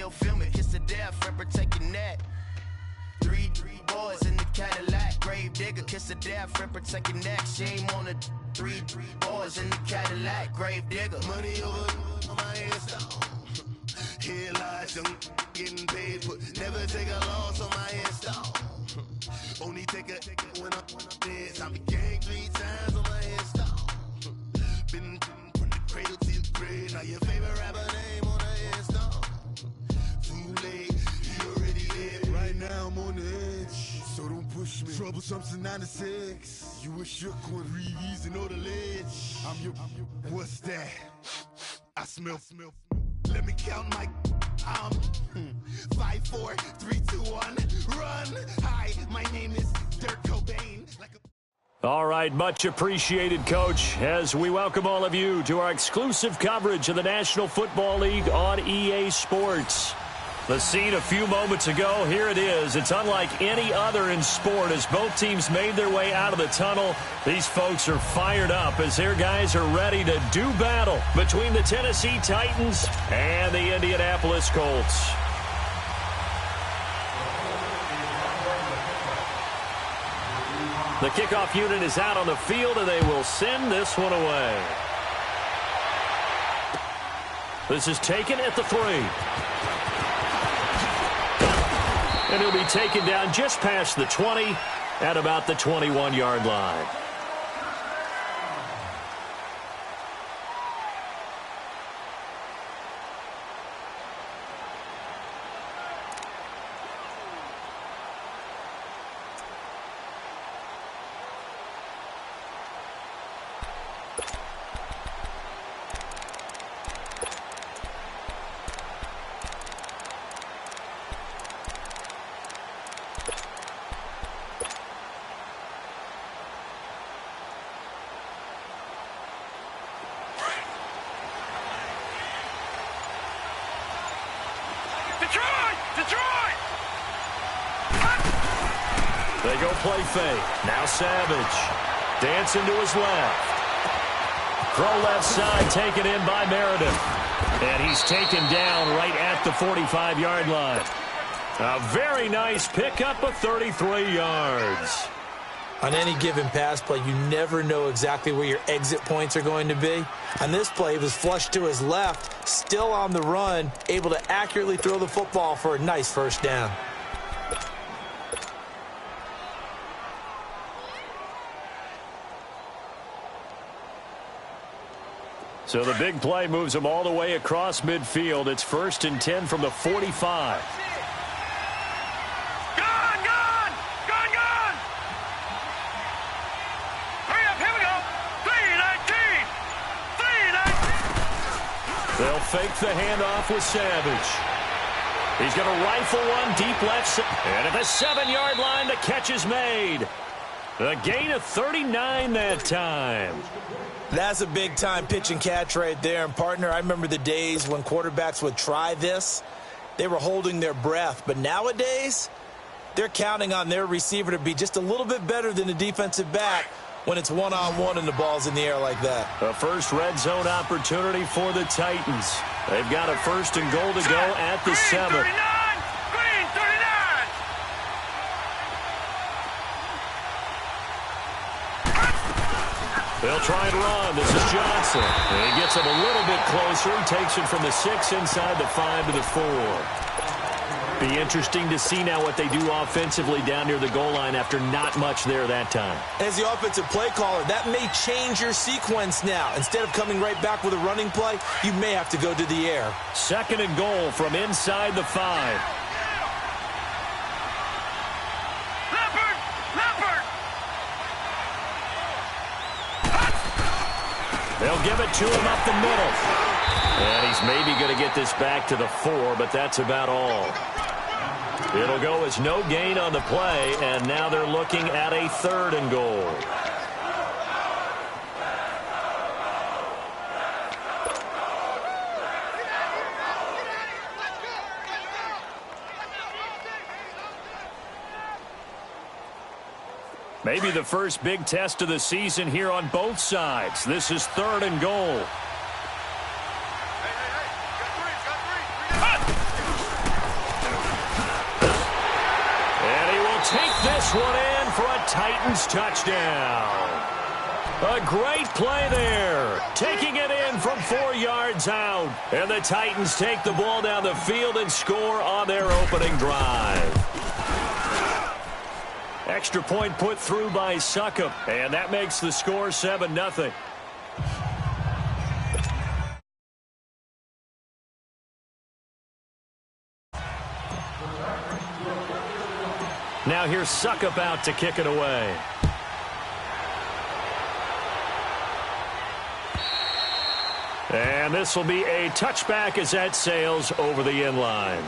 still film it. Kiss the death, rep protect your neck. Three boys in the Cadillac. Grave digger, kiss the death, rep protect your neck. Shame on the three boys in the Cadillac. Grave digger. Money over on my install. Here lies young getting paid, but never take a loss on my install. Only take a when I'm dead. I be gang 3 times on my install. Been from the cradle to the grave. Now your favorite rapper name on the install. Too late, he already dead. Right now I'm on the edge, so don't push me. Troublesome to 96. You a shook one, Reeves and all the ledge. I'm your. What's that? I smell. Let me count my. 5, 4, 3, 2, 1. Run. Hi, my name is Dirk Cobain. All right, much appreciated, Coach, as we welcome all of you to our exclusive coverage of the National Football League on EA Sports. The scene a few moments ago, here it is. It's unlike any other in sport as both teams made their way out of the tunnel. These folks are fired up as their guys are ready to do battle between the Tennessee Titans and the Indianapolis Colts. The kickoff unit is out on the field, and they will send this one away. This is taken at the 3. And he'll be taken down just past the 20 at about the 21-yard line. They go play fake. Now Savage. Dancing to his left. Throw left side taken in by Meredith. And he's taken down right at the 45-yard line. A very nice pickup of 33 yards. On any given pass play, you never know exactly where your exit points are going to be. On this play, he was flushed to his left, still on the run, able to accurately throw the football for a nice first down. So the big play moves them all the way across midfield. It's 1st and 10 from the 45. They'll fake the handoff with Savage. He's going to rifle one deep left. And at the 7-yard line, the catch is made. A gain of 39 that time. That's a big-time pitch and catch right there. And, partner, I remember the days when quarterbacks would try this. They were holding their breath. But nowadays, they're counting on their receiver to be just a little bit better than the defensive back when it's one-on-one and the ball's in the air like that. A first red zone opportunity for the Titans. They've got a 1st and goal to go at the 7. Green 39. They'll try and run. This is Johnson. And he gets him a little bit closer. He takes it from the 6 inside the 5 to the 4. Be interesting to see now what they do offensively down near the goal line after not much there that time. As the offensive play caller, that may change your sequence now. Instead of coming right back with a running play, you may have to go to the air. 2nd and goal from inside the 5. They'll give it to him up the middle. And he's maybe going to get this back to the 4, but that's about all. It'll go as no gain on the play, and now they're looking at a 3rd and goal. Maybe the first big test of the season here on both sides. This is 3rd and goal. this one in for a Titans touchdown. A great play there. Taking it in from 4 yards out. And the Titans take the ball down the field and score on their opening drive. Extra point put through by Succop. And that makes the score 7-0. Now here's Succop out to kick it away. And this will be a touchback as that sails over the end line.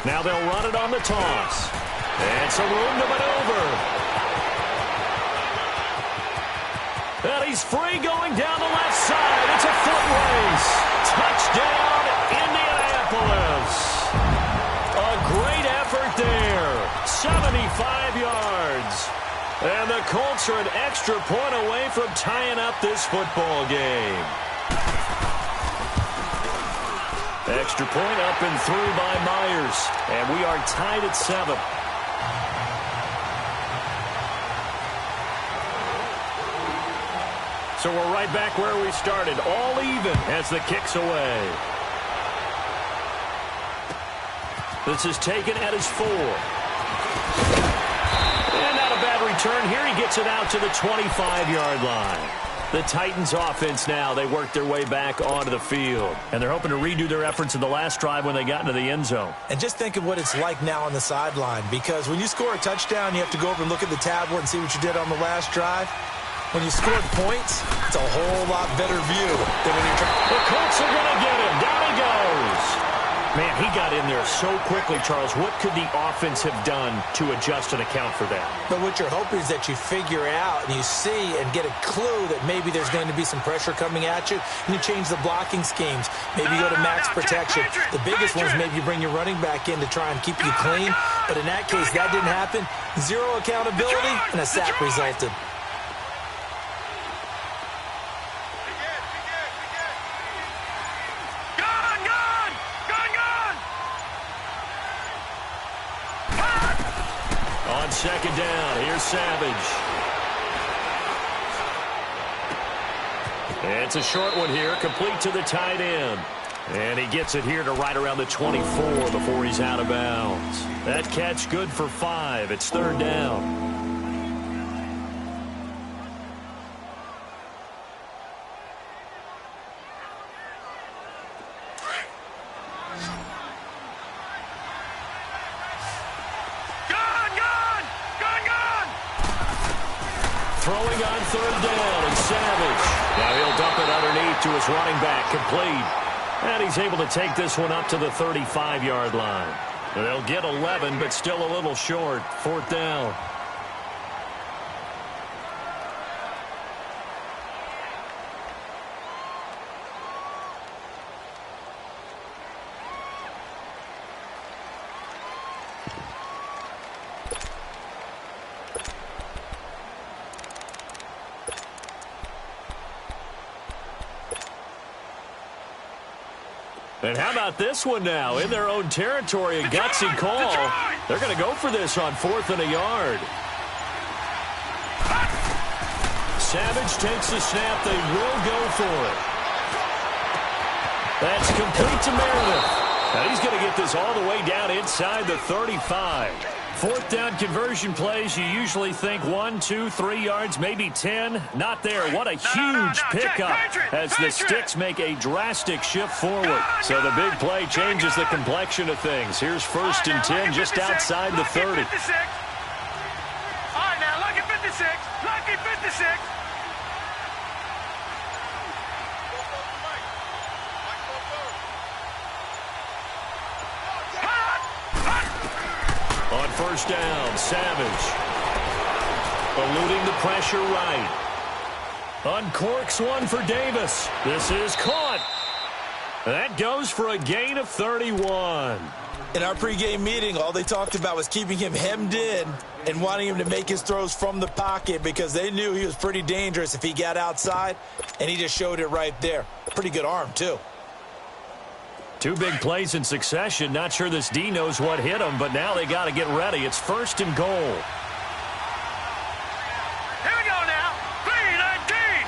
Now they'll run it on the toss. And some room to maneuver. And he's free going down the left side. It's a foot race. Touchdown, Indianapolis. A great effort there. 75 yards. And the Colts are an extra point away from tying up this football game. Extra point up and through by Myers. And we are tied at 7. So we're right back where we started. All even as the kick's away. This is taken at his 4. And not a bad return here. He gets it out to the 25-yard line. The Titans offense now, they work their way back onto the field. And they're hoping to redo their efforts in the last drive when they got into the end zone. And just think of what it's like now on the sideline. Because when you score a touchdown, you have to go over and look at the tablet and see what you did on the last drive. When you scored points, it's a whole lot better view than when you're trying. The Colts are going to get him. Down he goes. Man, he got in there so quickly, Charles. What could the offense have done to adjust and account for that? But what you're hoping is that you figure out and you see and get a clue that maybe there's going to be some pressure coming at you, and you change the blocking schemes. Maybe you go to max protection. The biggest one is maybe you bring your running back in to try and keep you clean. But in that case, that didn't happen. Zero accountability, and a sack resulted. Second down. Here's Savage. And it's a short one here, complete to the tight end. And he gets it here to right around the 24 before he's out of bounds. That catch good for 5. It's third down. Throwing on third down, and Savage. Now he'll dump it underneath to his running back, complete. And he's able to take this one up to the 35-yard line. They'll get 11, but still a little short. Fourth down. And how about this one now? In their own territory, a gutsy call. They're going to go for this on 4th and a yard. Savage takes the snap. They will go for it. That's complete to Meredith. Now he's going to get this all the way down inside the 35. Fourth down conversion plays, you usually think 1, 2, 3 yards, maybe 10. Not there. What a huge pickup as the Sticks make a drastic shift forward. So the big play changes the complexion of things. Here's 1st and 10 just outside the 30. All right, now look at 56. Look Rookie 56. On first down, Savage. Eluding the pressure right. Uncorks one for Davis. This is caught. That goes for a gain of 31. In our pregame meeting, all they talked about was keeping him hemmed in and wanting him to make his throws from the pocket because they knew he was pretty dangerous if he got outside, and he just showed it right there. Pretty good arm, too. Two big plays in succession. Not sure this D knows what hit him, but now they got to get ready. It's first and goal. Here we go now. 3-19.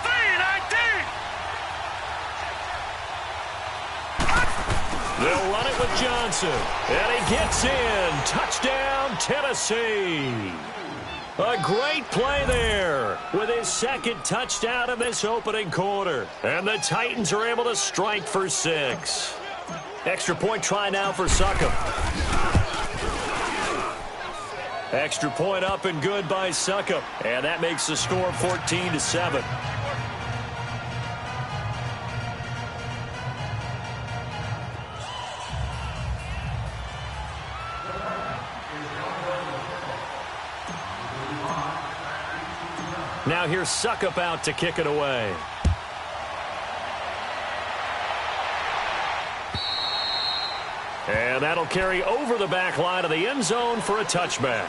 3-19. They'll run it with Johnson. And he gets in. Touchdown, Tennessee. A great play there with his second touchdown in this opening quarter. And the Titans are able to strike for 6. Extra point try now for Succop. Extra point up and good by Succop. And that makes the score 14-7. Now here's Succop out to kick it away. And that'll carry over the back line of the end zone for a touchback.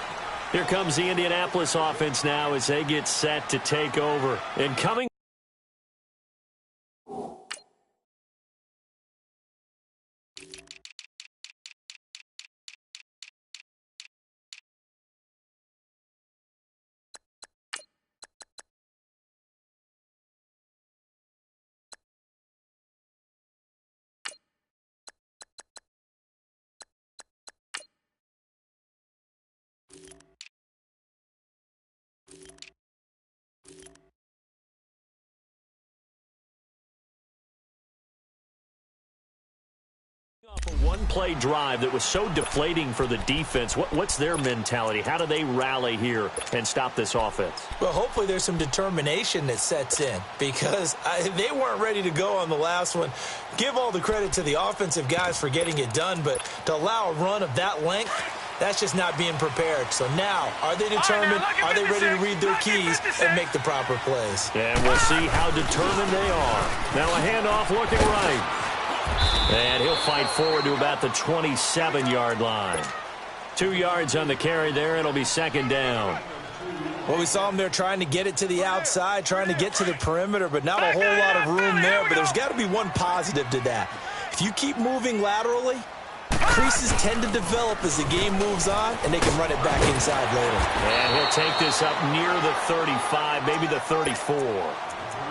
Here comes the Indianapolis offense now as they get set to take over. And coming off a one-play drive that was so deflating for the defense, what's their mentality? How do they rally here and stop this offense? Well, hopefully there's some determination that sets in because they weren't ready to go on the last one. Give all the credit to the offensive guys for getting it done, but to allow a run of that length, that's just not being prepared. So now, are they determined? Are they ready to read their keys and make the proper plays? And we'll see how determined they are. Now a handoff looking right. And he'll fight forward to about the 27-yard line. 2 yards on the carry there. It'll be second down. Well, we saw him there trying to get it to the outside, trying to get to the perimeter, but not a whole lot of room there. But there's got to be one positive to that. If you keep moving laterally, creases tend to develop as the game moves on, and they can run it back inside later. And he'll take this up near the 35, maybe the 34.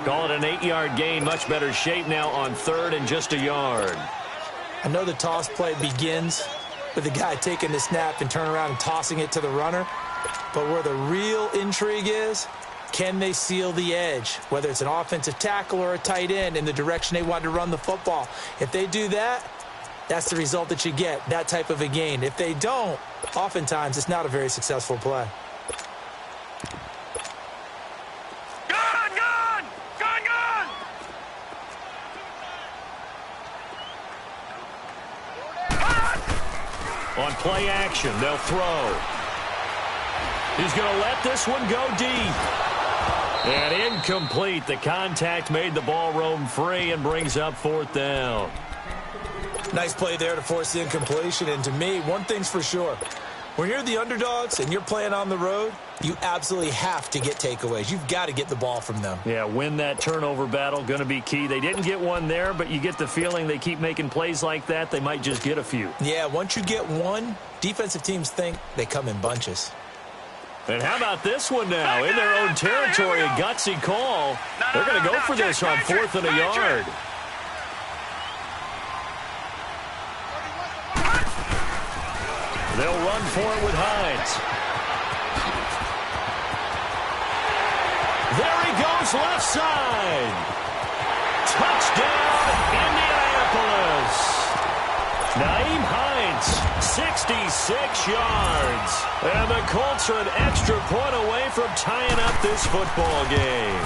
Call it an 8-yard gain. Much better shape now on third and just a yard. I know the toss play begins with the guy taking the snap and turning around and tossing it to the runner. But where the real intrigue is, can they seal the edge? Whether it's an offensive tackle or a tight end in the direction they want to run the football. If they do that, that's the result that you get, that type of a gain. If they don't, oftentimes it's not a very successful play. On play action, they'll throw. He's going to let this one go deep. And incomplete. The contact made the ball roam free and brings up fourth down. Nice play there to force the incompletion. And to me, one thing's for sure. When you're the underdogs and you're playing on the road, you absolutely have to get takeaways. You've got to get the ball from them. Yeah, win that turnover battle, going to be key. They didn't get one there, but you get the feeling they keep making plays like that, they might just get a few. Yeah, once you get one, defensive teams think they come in bunches. And how about this one now? In their own territory, a gutsy call. They're going to go for this on fourth and a yard. They'll run for it with Hines. There he goes, left side. Touchdown, Indianapolis. Nyheim Hines, 66 yards. And the Colts are an extra point away from tying up this football game.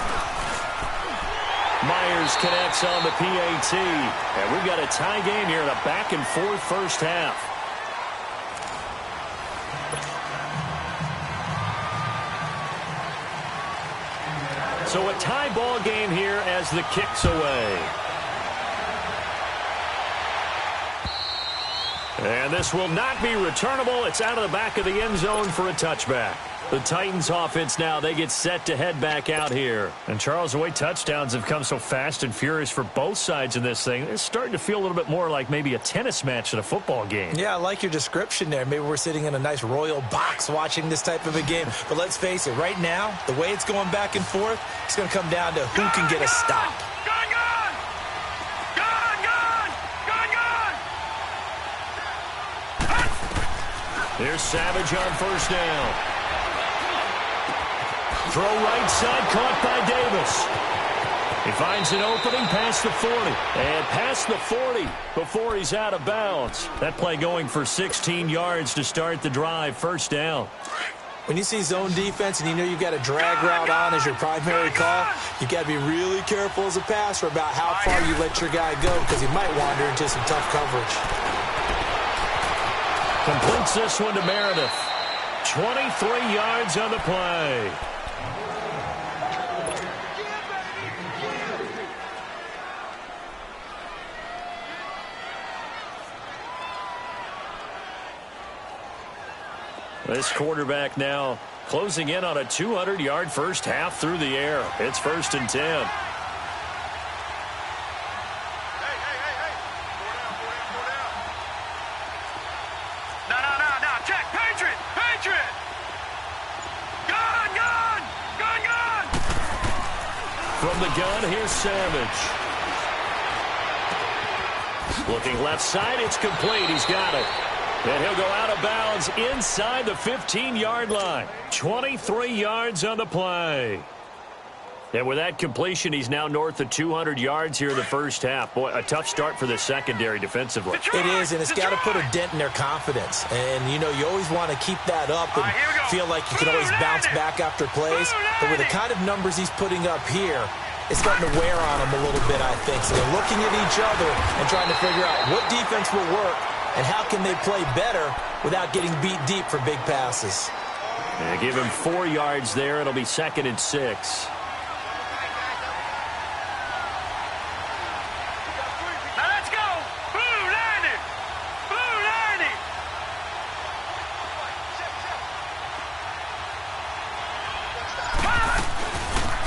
Myers connects on the PAT. And we've got a tie game here in a back-and-forth first half. So a tie ball game here as the kick's away. And this will not be returnable. It's out of the back of the end zone for a touchback. The Titans offense now, they get set to head back out here. And Charles, the way touchdowns have come so fast and furious for both sides in this thing, it's starting to feel a little bit more like maybe a tennis match than a football game. Yeah, I like your description there. Maybe we're sitting in a nice royal box watching this type of a game. But let's face it, right now, the way it's going back and forth, it's going to come down to who can get a stop. Here's Savage on first down. Throw right side, caught by Davis. He finds an opening past the 40. And past the 40 before he's out of bounds. That play going for 16 yards to start the drive. First down. When you see zone defense and you know you've got a drag route on as your primary call, you've got to be really careful as a passer about how far you let your guy go because he might wander into some tough coverage. Completes this one to Meredith. 23 yards on the play. This quarterback now closing in on a 200-yard first half through the air. It's 1st and 10. From the gun, here's Savage. Looking left side, it's complete. He's got it. And he'll go out of bounds inside the 15-yard line. 23 yards on the play. And with that completion, he's now north of 200 yards here in the first half. Boy, a tough start for the secondary defensively. It is, and it's got to put a dent in their confidence. And, you know, you always want to keep that up and feel like you can always bounce back after plays. But with the kind of numbers he's putting up here, it's starting to wear on them a little bit, I think. So they're looking at each other and trying to figure out what defense will work and how can they play better without getting beat deep for big passes. And give him 4 yards there. It'll be 2nd and 6.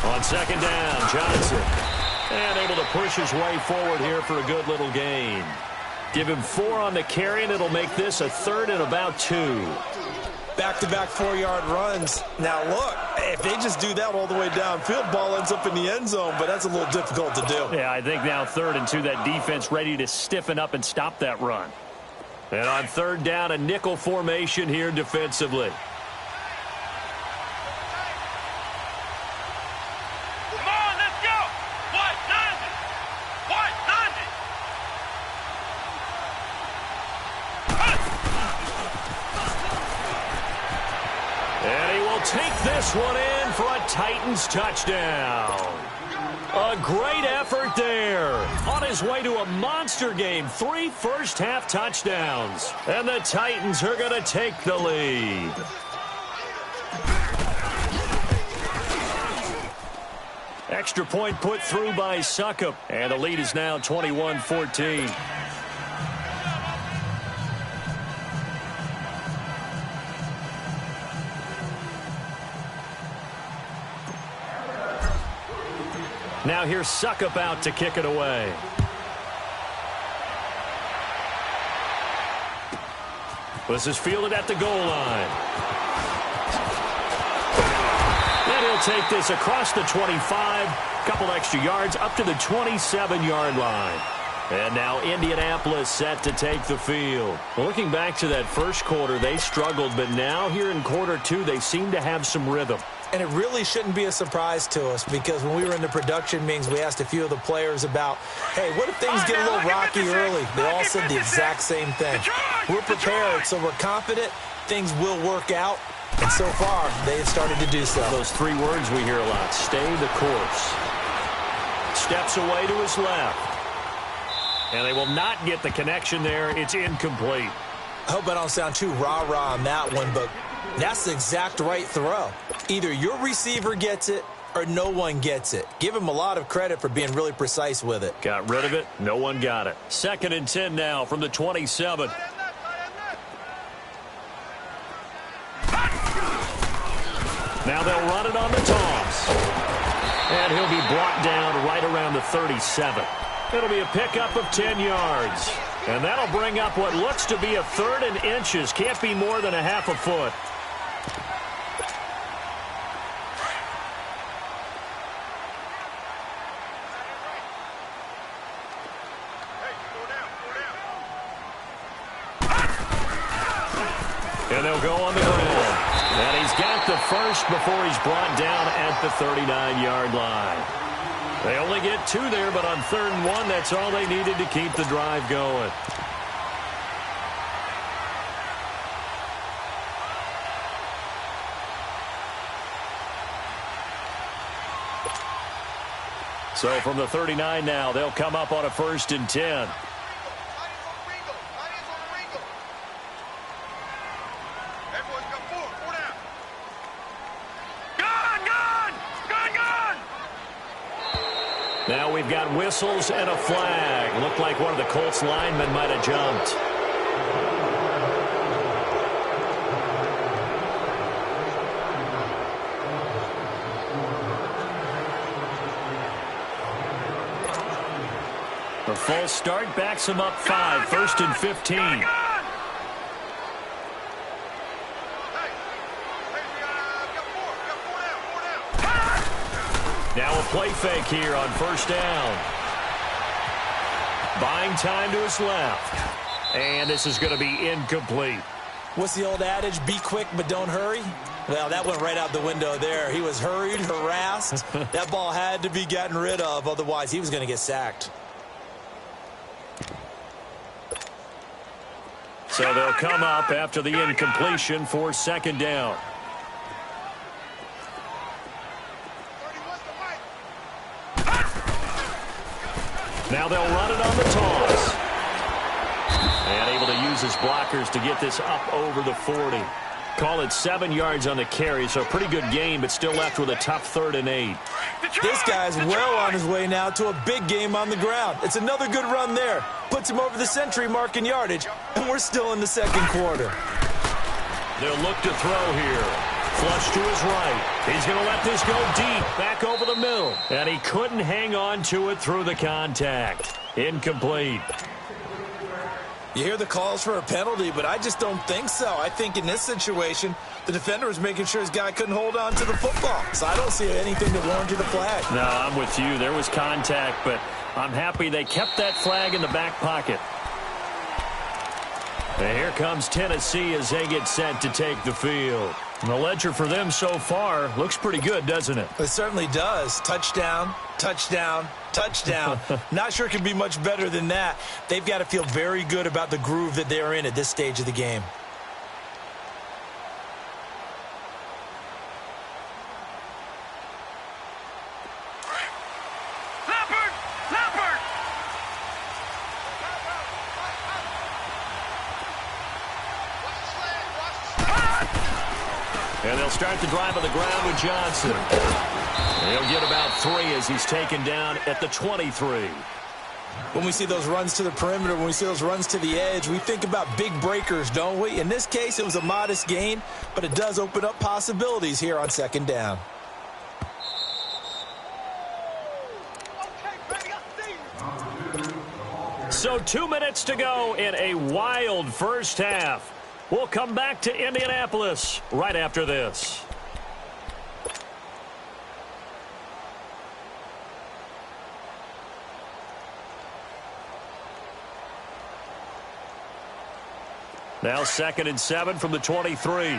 On 2nd down, Johnson. And able to push his way forward here for a good little gain. Give him 4 on the carry, and it'll make this a 3rd and about 2. Back-to-back 4-yard runs. Now, look, if they just do that all the way downfield, ball ends up in the end zone, but that's a little difficult to do. Yeah, I think now 3rd and 2, that defense ready to stiffen up and stop that run. And on 3rd down, a nickel formation here defensively. Take this one in for a Titans touchdown. A great effort there. On his way to a monster game. 3 first-half touchdowns. And the Titans are going to take the lead. Extra point put through by Suckup. And the lead is now 21-14. Now here's Suckup out to kick it away. This is fielded at the goal line. And he'll take this across the 25, couple extra yards up to the 27-yard line. And now Indianapolis set to take the field. Looking back to that first quarter, they struggled, but now here in quarter 2, they seem to have some rhythm. And it really shouldn't be a surprise to us because when we were in the production meetings, we asked a few of the players about, hey, what if things get a little rocky early? They all said the exact same thing. We're prepared, so we're confident, things will work out. And so far, they have started to do so. Those three words we hear a lot: stay the course. Steps away to his left. And they will not get the connection there. It's incomplete. I hope I don't sound too rah-rah on that one, but that's the exact right throw. Either your receiver gets it or no one gets it. Give him a lot of credit for being really precise with it. Got rid of it. No one got it. 2nd and 10 now from the 27. Now they'll run it on the toss. And he'll be brought down right around the 37. It'll be a pickup of 10 yards. And that'll bring up what looks to be a 3rd and inches. Can't be more than a half a foot. And they'll go on the ground. And he's got the first before he's brought down at the 39-yard line. They only get 2 there, but on 3rd and 1, that's all they needed to keep the drive going. So from the 39 now, they'll come up on a 1st and 10. Now we've got whistles and a flag. Looked like one of the Colts linemen might have jumped. The false start backs him up 5, 1st and 15. Now a play fake here on 1st down. Buying time to his left. And this is going to be incomplete. What's the old adage? Be quick, but don't hurry. Well, that went right out the window there. He was hurried, harassed. That ball had to be gotten rid of. Otherwise, he was going to get sacked. So they'll come up after the incompletion for 2nd down. Now they'll run it on the toss. And able to use his blockers to get this up over the 40. Call it 7 yards on the carry, so a pretty good game, but still left with a tough 3rd and 8. This guy's well on his way now to a big game on the ground. It's another good run there. Puts him over the century mark in yardage, and we're still in the 2nd quarter. They'll look to throw here. Flush to his right. He's going to let this go deep, back over the middle. And he couldn't hang on to it through the contact. Incomplete. You hear the calls for a penalty, but I just don't think so. I think in this situation, the defender was making sure his guy couldn't hold on to the football. So I don't see anything that warranted a flag. No, I'm with you. There was contact, but I'm happy they kept that flag in the back pocket. And here comes Tennessee as they get set to take the field. And the ledger for them so far looks pretty good, doesn't it? It certainly does. Touchdown, touchdown, touchdown. Not sure it can be much better than that. They've got to feel very good about the groove that they're in at this stage of the game. And they'll start the drive on the ground with Johnson. He'll get about 3 as he's taken down at the 23. When we see those runs to the perimeter, when we see those runs to the edge, we think about big breakers, don't we? In this case, it was a modest gain, but it does open up possibilities here on 2nd down. So 2 minutes to go in a wild first half. We'll come back to Indianapolis right after this. Now 2nd and 7 from the 23.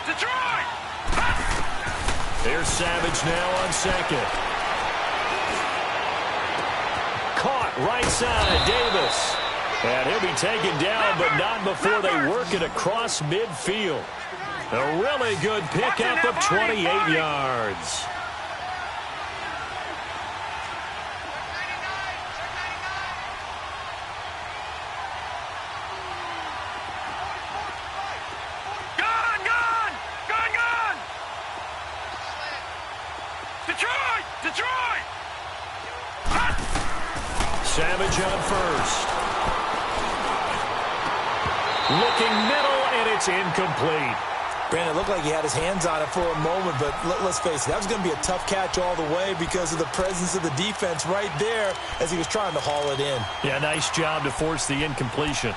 Detroit! Here's Savage now on 2nd. caught right side. Davis. And he'll be taken down, but not before they work it across midfield. A really good pickup of 28 yards. Detroit! Savage on first. Looking middle, and it's incomplete. Brandon, it looked like he had his hands on it for a moment, but let's face it, that was going to be a tough catch all the way because of the presence of the defense right there as he was trying to haul it in. Yeah, nice job to force the incompletion.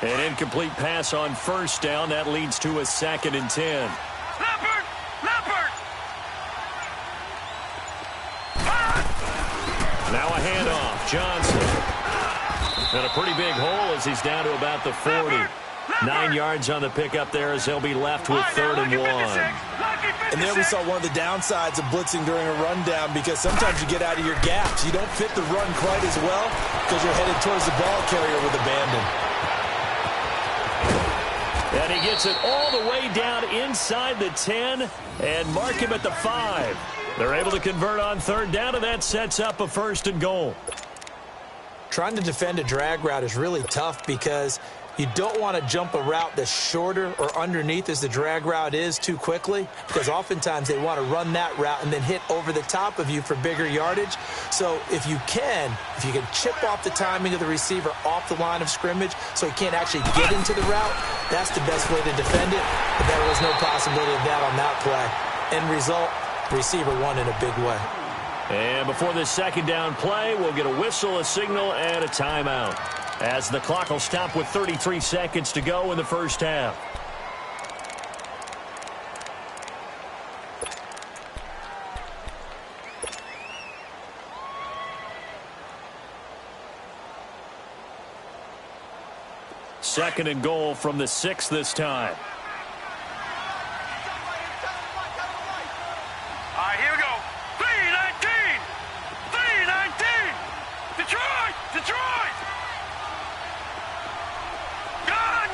An incomplete pass on first down. That leads to a 2nd and 10. Leopard! Now a handoff. Johnson. And a pretty big hole as he's down to about the 40. 9 yards on the pickup there as they'll be left with 3rd and 1. And there we saw one of the downsides of blitzing during a rundown because sometimes you get out of your gaps. You don't fit the run quite as well because you're headed towards the ball carrier with abandon. And he gets it all the way down inside the 10 and mark him at the 5. They're able to convert on 3rd down, and that sets up a 1st and goal. Trying to defend a drag route is really tough because you don't want to jump a route that's shorter or underneath as the drag route is too quickly because oftentimes they want to run that route and then hit over the top of you for bigger yardage. So if you can chip off the timing of the receiver off the line of scrimmage so he can't actually get into the route, that's the best way to defend it. But there was no possibility of that on that play. End result, receiver won in a big way. And before this 2nd down play, we'll get a whistle, a signal, and a timeout, as the clock will stop with 33 seconds to go in the first half. Second and goal from the 6 this time. All right, here we go. 319! 319! Detroit! Detroit! Gun!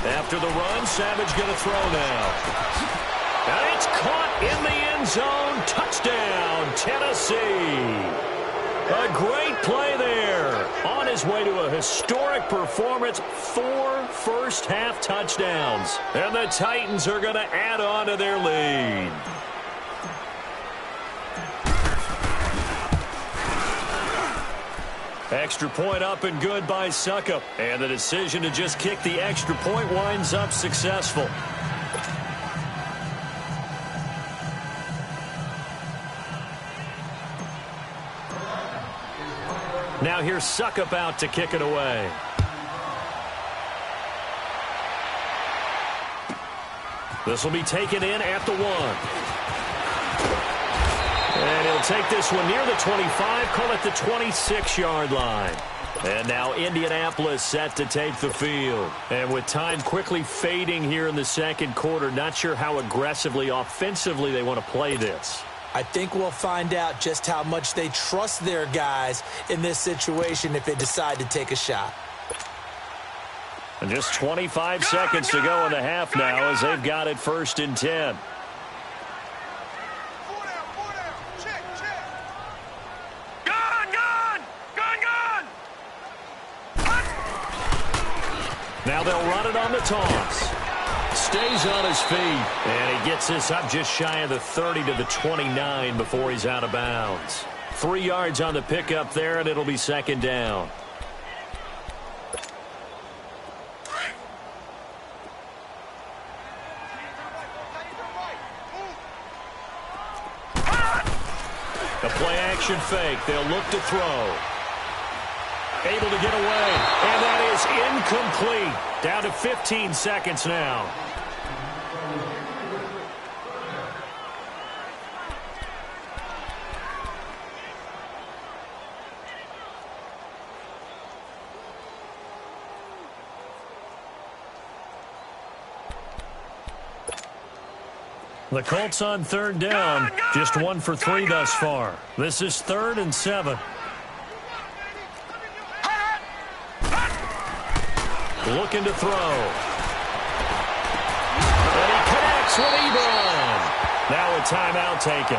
After the run, Savage going to throw now. And it's caught in the end zone. Touchdown, Tennessee. A great play there. On his way to a historic performance, 4 first-half touchdowns. And the Titans are going to add on to their lead. Extra point up and good by Suckup. And the decision to just kick the extra point winds up successful. Now here's Suckup out to kick it away. This will be taken in at the 1. And he'll take this one near the 25, call it the 26-yard line. And now Indianapolis set to take the field. And with time quickly fading here in the second quarter, not sure how aggressively, offensively they want to play this. I think we'll find out just how much they trust their guys in this situation if they decide to take a shot. And just 25 seconds to go in the half now as they've got it 1st and 10. Now they'll run it on the toss. Stays on his feet. And he gets this up just shy of the 30 to the 29 before he's out of bounds. 3 yards on the pickup there, and it'll be 2nd down. The play-action fake. They'll look to throw. Able to get away. And that is is incomplete. Down to 15 seconds now. The Colts on third down, just 1 for 3 thus far. This is 3rd and 7. Looking to throw. And he connects with Ebron. Now a timeout taken.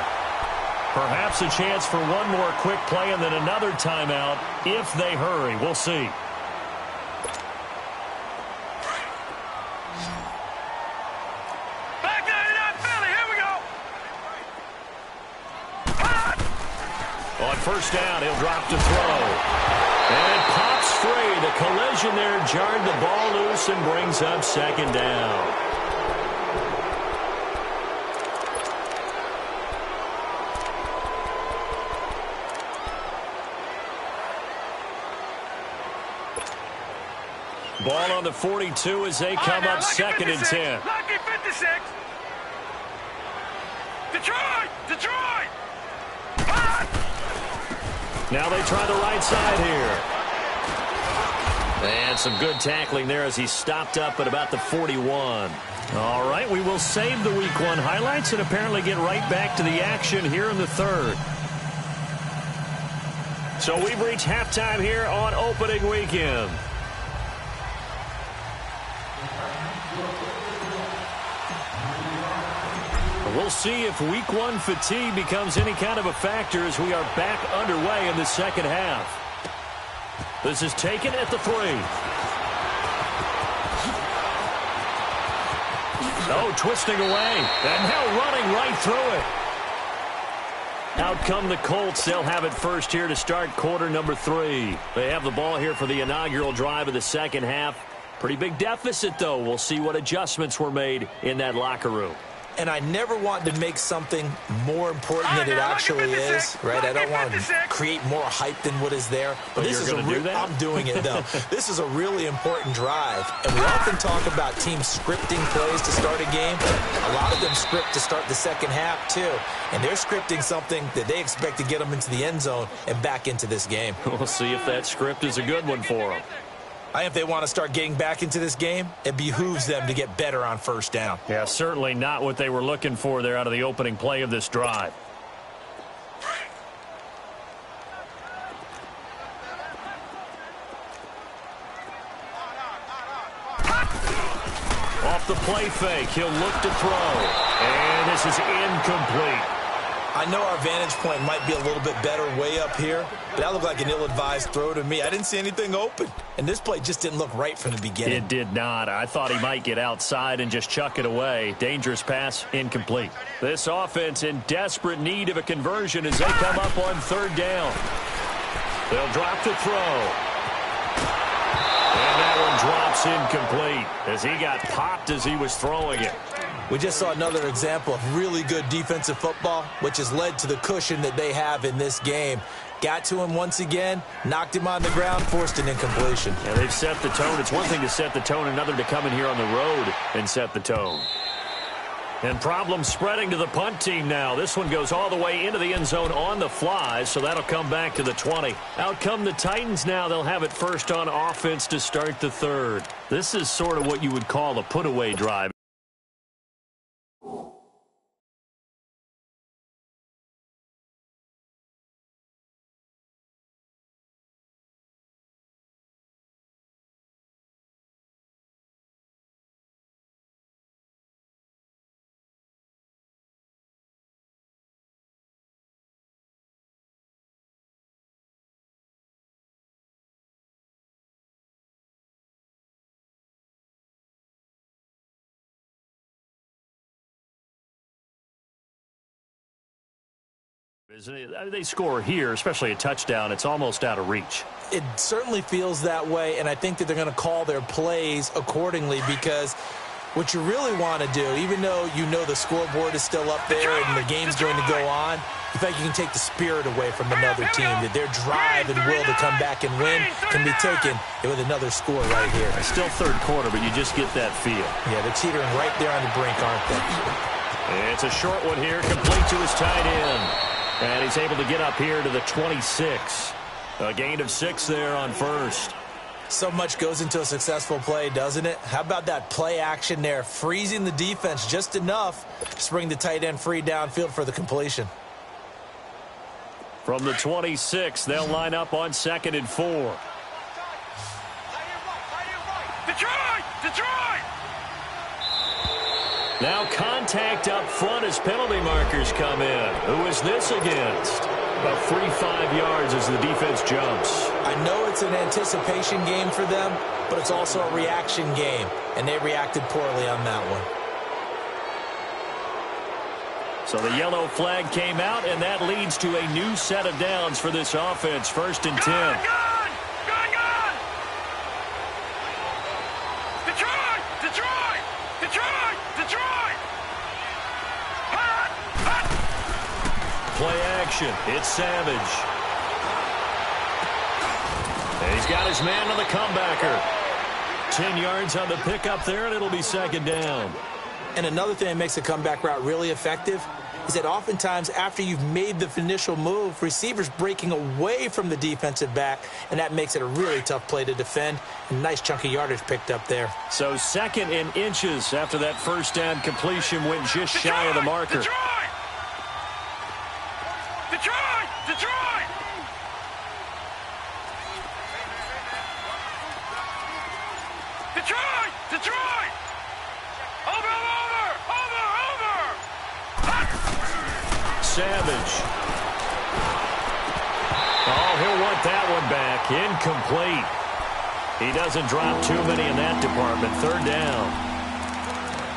Perhaps a chance for one more quick play and then another timeout if they hurry. We'll see. On first down, he'll drop to throw. And it pops free. The collision there jarred the ball loose and brings up 2nd down. Ball on the 42 as they come up 2nd and 10. Lucky 56. Detroit! Detroit! Now they try the right side here. And some good tackling there as he stopped up at about the 41. All right, we will save the Week 1 highlights and apparently get right back to the action here in the 3rd. So we've reached halftime here on opening weekend. We'll see if Week 1 fatigue becomes any kind of a factor as we are back underway in the 2nd half. This is taken at the 3. Oh, twisting away. And now running right through it. Out come the Colts. They'll have it first here to start quarter number 3. They have the ball here for the inaugural drive of the 2nd half. Pretty big deficit, though. We'll see what adjustments were made in that locker room. And I never want to make something more important than it actually is, right? I don't want to create more hype than what is there. But this is I'm doing it, though. This is a really important drive. And we often talk about teams scripting plays to start a game. A lot of them script to start the 2nd half, too. And they're scripting something that they expect to get them into the end zone and back into this game. We'll see if that script is a good one for them. If they want to start getting back into this game, it behooves them to get better on first down. Yeah, certainly not what they were looking for there out of the opening play of this drive. Off the play fake, he'll look to throw. And this is incomplete. I know our vantage point might be a little bit better way up here, but that looked like an ill-advised throw to me. I didn't see anything open, and this play just didn't look right from the beginning. It did not. I thought he might get outside and just chuck it away. Dangerous pass, incomplete. This offense in desperate need of a conversion as they come up on 3rd down. They'll drop to throw. And that one drops incomplete as he got popped as he was throwing it. We just saw another example of really good defensive football, which has led to the cushion that they have in this game. Got to him once again, knocked him on the ground, forced an incompletion. Yeah, they've set the tone. It's one thing to set the tone, another to come in here on the road and set the tone. And problems spreading to the punt team now. This one goes all the way into the end zone on the fly, so that'll come back to the 20. Out come the Titans now. They'll have it first on offense to start the 3rd. This is sort of what you would call a put-away drive. They score here, especially a touchdown. It's almost out of reach. It certainly feels that way, and I think that they're going to call their plays accordingly because What you really want to do, even though you know the scoreboard is still up there and the game's going to go on, you think you can take the spirit away from another team, that their drive and will to come back and win can be taken with another score right here. It's still third quarter, but you just get that feel. Yeah, they're teetering right there on the brink, aren't they? It's a short one here, complete to his tight end. And he's able to get up here to the 26. A gain of 6 there on first. So much goes into a successful play, doesn't it? How about that play action there, freezing the defense just enough to bring the tight end free downfield for the completion. From the 26, they'll line up on 2nd and 4. Detroit! Detroit! Now contact up front as penalty markers come in. Who is this against? About 3-5 yards as the defense jumps. I know it's an anticipation game for them, but it's also a reaction game, and they reacted poorly on that one. So the yellow flag came out, and that leads to a new set of downs for this offense. 1st and 10. Gun! Detroit! Detroit! Detroit! Detroit! Hot! Hot! Play action. It's Savage. And he's got his man on the comebacker. 10 yards on the pickup there, and it'll be 2nd down. And another thing that makes a comeback route really effective is that oftentimes after you've made the initial move, receivers breaking away from the defensive back, and that makes it a really tough play to defend. A nice chunk of yardage picked up there. So 2nd and inches after that 1st down completion went just shy of the marker. Detroit! Detroit! Detroit! Detroit! Detroit! Over! Savage. Oh, he'll want that one back. Incomplete. He doesn't drop too many in that department. 3rd down.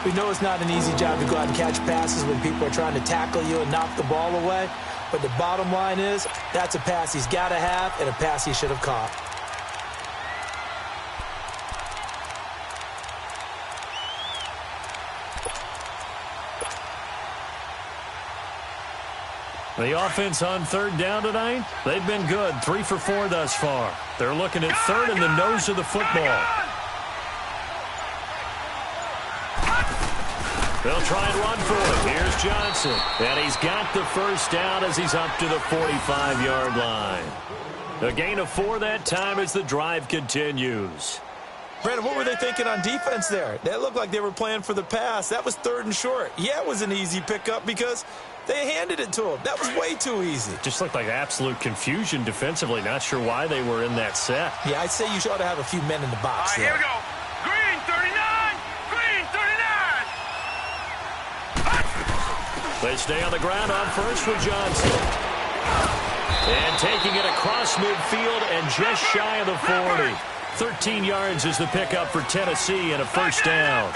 We know it's not an easy job to go out and catch passes when people are trying to tackle you and knock the ball away. But the bottom line is, that's a pass he's got to have and a pass he should have caught. The offense on 3rd down tonight, they've been good. 3 for 4 thus far. They're looking at 3rd in the nose of the football. They'll try and run for it. Here's Johnson. And he's got the 1st down as he's up to the 45-yard line. A gain of 4 that time as the drive continues. Brandon, what were they thinking on defense there? That looked like they were playing for the pass. That was 3rd and short. Yeah, it was an easy pickup because they handed it to him. That was way too easy. Just looked like absolute confusion defensively. Not sure why they were in that set. Yeah, I'd say you ought to have a few men in the box there. Here we go. Green 39. Green 39. They stay on the ground on first for Johnson. And taking it across midfield and just shy of the 40. 13 yards is the pickup for Tennessee and a 1st down.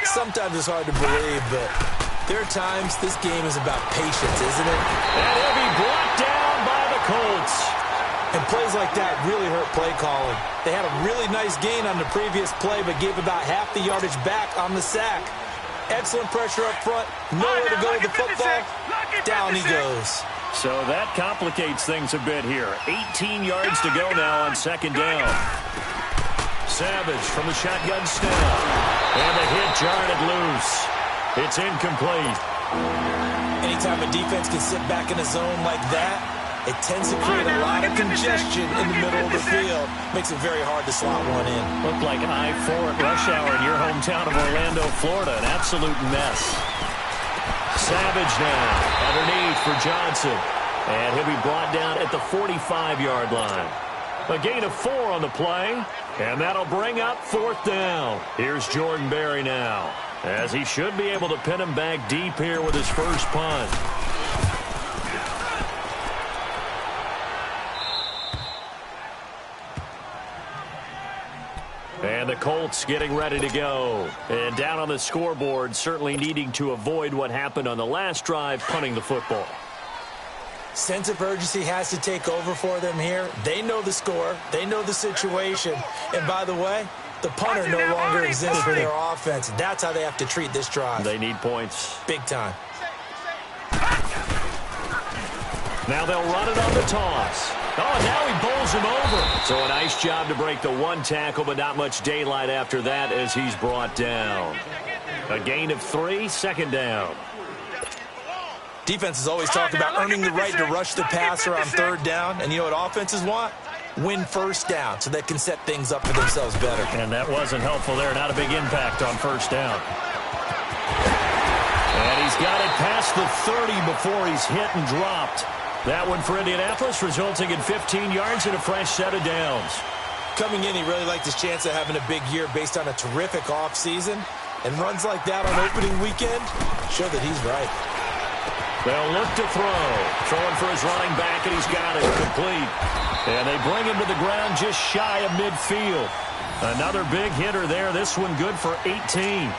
Sometimes it's hard to believe, but there are times this game is about patience, isn't it? And he'll be brought down by the Colts. And plays like that really hurt play calling. They had a really nice gain on the previous play, but gave about half the yardage back on the sack. Excellent pressure up front. Nowhere to go with the football. Down he goes. So that complicates things a bit here. 18 yards to go now on 2nd down. Savage from the shotgun snap. And the hit jarred it loose. It's incomplete. Anytime a defense can sit back in a zone like that, it tends to create a lot of congestion in the middle of the field. Makes it very hard to slot one in. Looked like I-4 at rush hour in your hometown of Orlando, Florida. An absolute mess. Savage now underneath for Johnson. And he'll be brought down at the 45-yard line. A gain of 4 on the play. And that'll bring up 4th down. Here's Jordan Berry now, as he should be able to pin him back deep here with his first punt. And the Colts getting ready to go. And down on the scoreboard, certainly needing to avoid what happened on the last drive, punting the football. Sense of urgency has to take over for them here. They know the score. They know the situation. And by the way, The punter no longer exists for their offense. That's how they have to treat this drive. They need points. Big time. Now they'll run it on the toss. Oh, and now he bowls him over. So a nice job to break the one tackle, but not much daylight after that as he's brought down. A gain of 3, second down. Defenses always talk about earning the right to rush the passer on third down. And you know what offenses want? Win first down so they can set things up for themselves better. And that wasn't helpful there. Not a big impact on first down. And he's got it past the 30 before he's hit and dropped. That one for Indianapolis, resulting in 15 yards and a fresh set of downs. Coming in, he really liked his chance of having a big year based on a terrific offseason. And runs like that on opening weekend show that he's right. They'll look to throw. Throwing for his running back, and he's got it complete. And they bring him to the ground just shy of midfield. Another big hitter there. This one good for 18.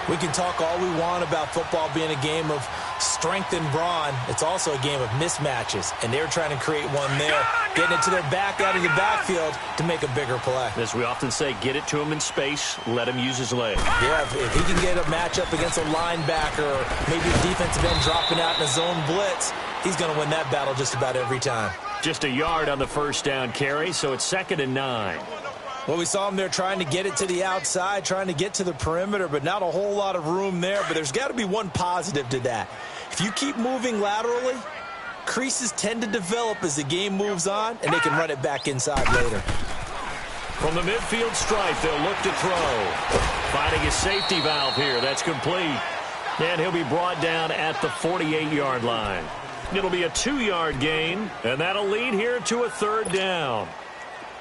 We can talk all we want about football being a game of strength and brawn. It's also a game of mismatches, and they're trying to create one there, getting it to their back out of the backfield to make a bigger play. As we often say, get it to him in space, let him use his leg. Yeah, if he can get a matchup against a linebacker or maybe a defensive end dropping out in a zone blitz, he's going to win that battle just about every time. Just a yard on the first down carry, so it's 2nd and 9. Well, we saw him there trying to get it to the outside, trying to get to the perimeter, but not a whole lot of room there. But there's got to be one positive to that. If you keep moving laterally, creases tend to develop as the game moves on, and they can run it back inside later. From the midfield stripe, they'll look to throw. Finding his safety valve here. That's complete. And he'll be brought down at the 48-yard line. It'll be a 2-yard gain, and that'll lead here to a 3rd down.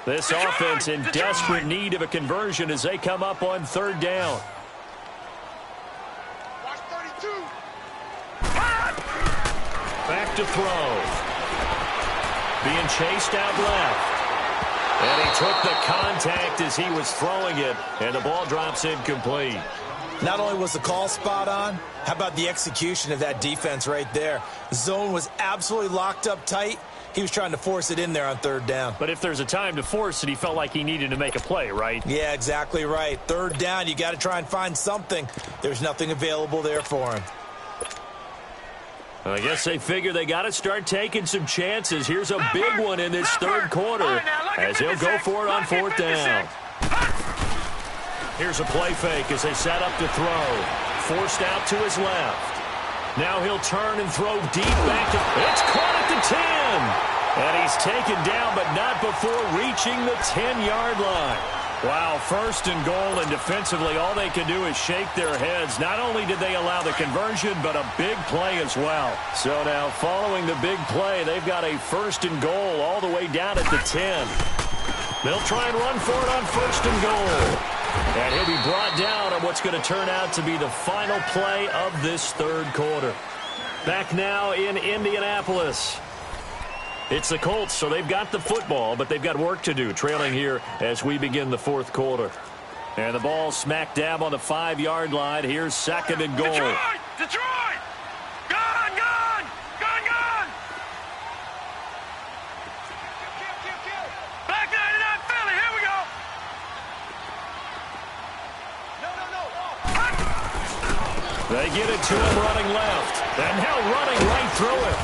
This offense in desperate need of a conversion as they come up on 3rd down. Back to throw. Being chased out left. And he took the contact as he was throwing it, and the ball drops incomplete. Not only was the call spot on, how about the execution of that defense right there? The zone was absolutely locked up tight. He was trying to force it in there on 3rd down. But if there's a time to force it, he felt like he needed to make a play, right? Yeah, exactly right. 3rd down, you got to try and find something. There's nothing available there for him. I guess they figure they got to start taking some chances. Here's a big one in this 3rd quarter as he'll go for it on 4th down. Here's a play fake as they set up to throw. Forced out to his left. Now he'll turn and throw deep back to... It's caught at the 10. And he's taken down, but not before reaching the 10-yard line. Wow, 1st and goal, and defensively all they can do is shake their heads. Not only did they allow the conversion, but a big play as well. So now following the big play, they've got a 1st and goal all the way down at the 10. They'll try and run for it on 1st and goal. And he'll be brought down on what's going to turn out to be the final play of this 3rd quarter. Back now in Indianapolis. It's the Colts, so they've got the football, but they've got work to do, trailing here as we begin the 4th quarter. And the ball smack dab on the 5-yard line. Here's 2nd and goal. Detroit! Detroit! Gone! Gone! Gone! Gone! Black 99 Philly, here we go! They get it to him running left. And now running right through him.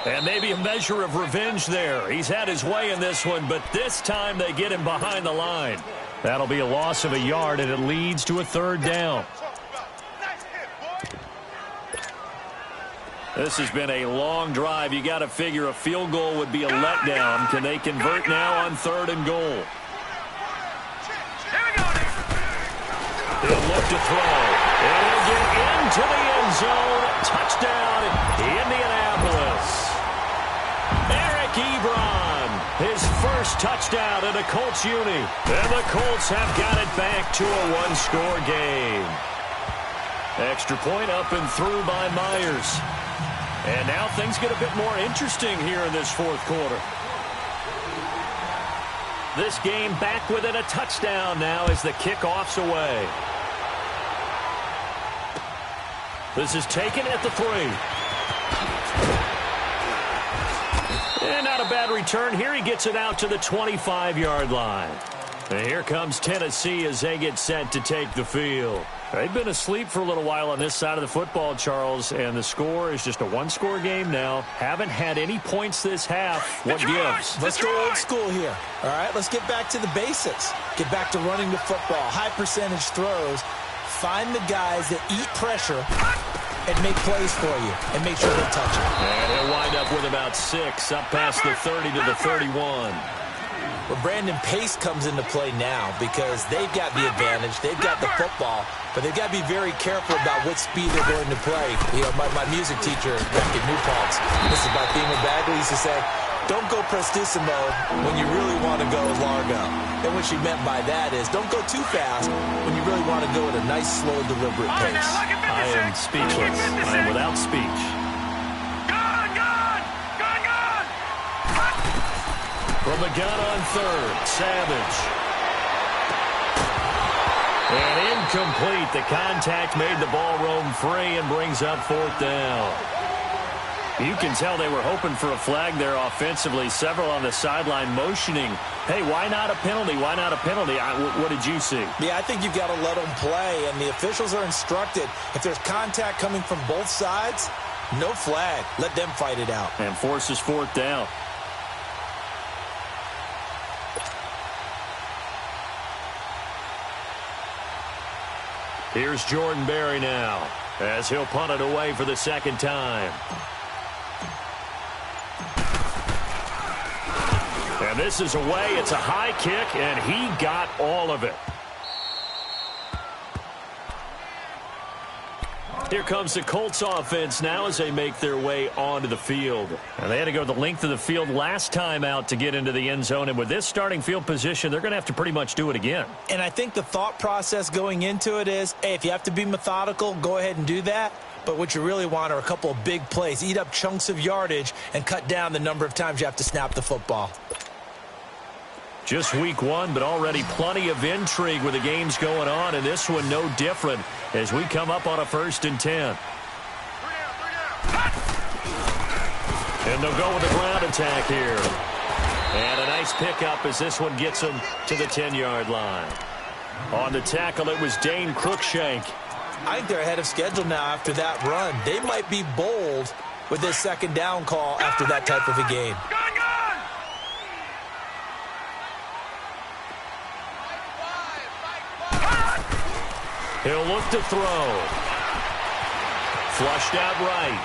And maybe a measure of revenge there. He's had his way in this one, but this time they get him behind the line. That'll be a loss of a yard, and it leads to a 3rd down. This has been a long drive. You got to figure a field goal would be a letdown. Can they convert now on 3rd and goal? He'll look to throw. And he'll get into the end zone. Touchdown, Indianapolis. Eric Ebron, his first touchdown in a Colts uni. And the Colts have got it back to a 1-score game. Extra point up and through by Myers. And now things get a bit more interesting here in this 4th quarter. This game back within a touchdown now as the kickoff's away. This is taken at the 3. And not a bad return here. He gets it out to the 25-yard line. And here comes Tennessee as they get set to take the field. They've been asleep for a little while on this side of the football, Charles, and the score is just a one-score game now. Haven't had any points this half. What gives? Let's go old school here. All right, let's get back to the basics. Get back to running the football, high percentage throws. Find the guys that eat pressure and make plays for you and make sure they touch it. And he'll wind up with about 6, up past the 30 to the 31. Well, Brandon, pace comes into play now because they've got the advantage. They've got the football, but they've got to be very careful about what speed they're going to play. You know, my music teacher back at New Paltz, this is my theme of Bagley, used to say, don't go prestissimo when you really want to go largo. And what she meant by that is don't go too fast when you really want to go at a nice, slow, deliberate pace. I am speechless. I am without speech. From the gun on third, Savage. And incomplete. The contact made the ball roam free and brings up 4th down. You can tell they were hoping for a flag there offensively. Several on the sideline motioning, hey, why not a penalty? Why not a penalty? What did you see? Yeah, I think you've got to let them play, and the officials are instructed. If there's contact coming from both sides, no flag. Let them fight it out. And forces 4th down. Here's Jordan Berry now as he'll punt it away for the second time. And this is away. It's a high kick, and he got all of it. Here comes the Colts offense now as they make their way onto the field. And they had to go the length of the field last time out to get into the end zone. And with this starting field position, they're going to have to pretty much do it again. And I think the thought process going into it is, hey, if you have to be methodical, go ahead and do that. But what you really want are a couple of big plays. Eat up chunks of yardage and cut down the number of times you have to snap the football. Just week 1, but already plenty of intrigue with the games going on, and this one no different as we come up on a 1st and 10. And they'll go with the ground attack here. And a nice pickup as this one gets them to the 10-yard line. On the tackle, it was Dane Cruikshank. I think they're ahead of schedule now after that run. They might be bold with this 2nd down call after that type of a game. He'll look to throw. Flushed out right.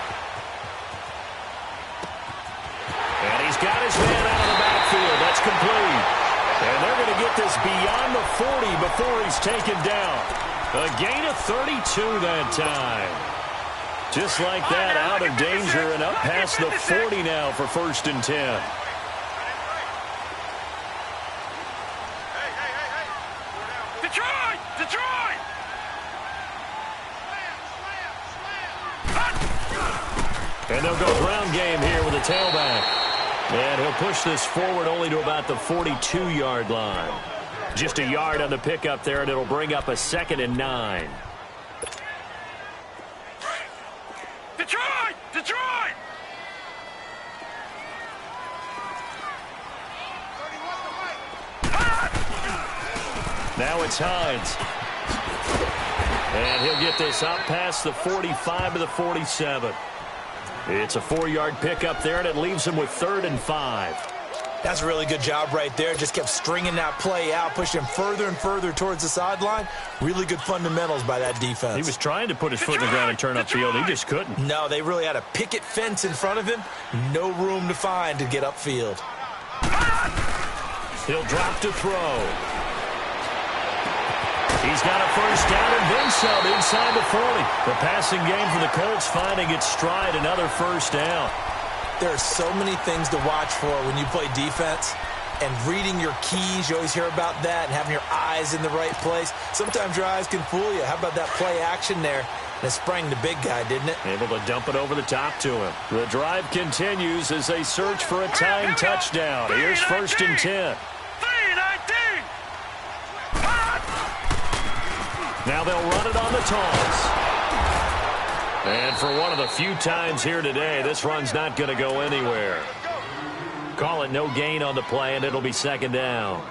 And he's got his man out of the backfield. That's complete. And they're going to get this beyond the 40 before he's taken down. A gain of 32 that time. Just like that, out of danger and up past the 40 now for 1st and 10. And they'll go ground game here with a tailback. And he'll push this forward only to about the 42-yard line. Just a yard on the pickup there, and it'll bring up a 2nd and 9. Detroit! Detroit! Now it's Hines. And he'll get this up past the 45 to the 47. It's a 4-yard pickup there, and it leaves him with 3rd and 5. That's a really good job right there. Just kept stringing that play out, pushed him further and further towards the sideline. Really good fundamentals by that defense. He was trying to put his foot in the ground and turn upfield. He just couldn't. No, they really had a picket fence in front of him. No room to find to get upfield. He'll drop to throw. He's got a 1st down and then some inside the 40. The passing game for the Colts finding its stride, another 1st down. There are so many things to watch for when you play defense. And reading your keys, you always hear about that, and having your eyes in the right place. Sometimes your eyes can fool you. How about that play action there? And it sprang the big guy, didn't it? Able to dump it over the top to him. The drive continues as they search for a tying touchdown. Here's 1st and 10. Now they'll run it on the toss. And for one of the few times here today, this run's not going to go anywhere. Call it no gain on the play, and it'll be 2nd down.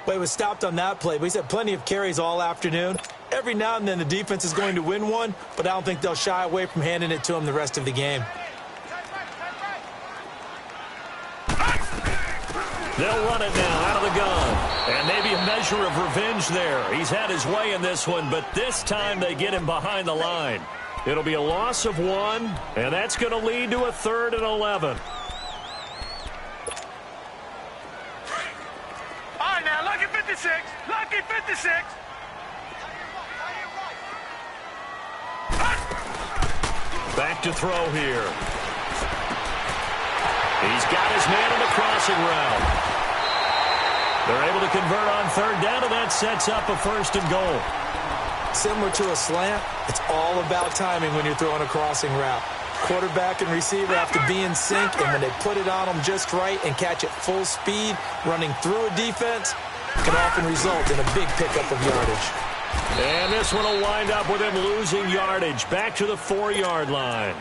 But he was stopped on that play. But he's had plenty of carries all afternoon. Every now and then the defense is going to win one, but I don't think they'll shy away from handing it to him the rest of the game. They'll run it now out of the gun. And maybe a measure of revenge there. He's had his way in this one, but this time they get him behind the line. It'll be a loss of 1, and that's going to lead to a 3rd and 11. All right, now, lucky 56. Lucky 56. Back to throw here. He's got his man in the crossing route. They're able to convert on 3rd down, and that sets up a 1st and goal. Similar to a slant, it's all about timing when you're throwing a crossing route. Quarterback and receiver have to be in sync, and when they put it on them just right and catch it full speed, running through a defense can often result in a big pickup of yardage. And this one will wind up with him losing yardage back to the 4-yard line.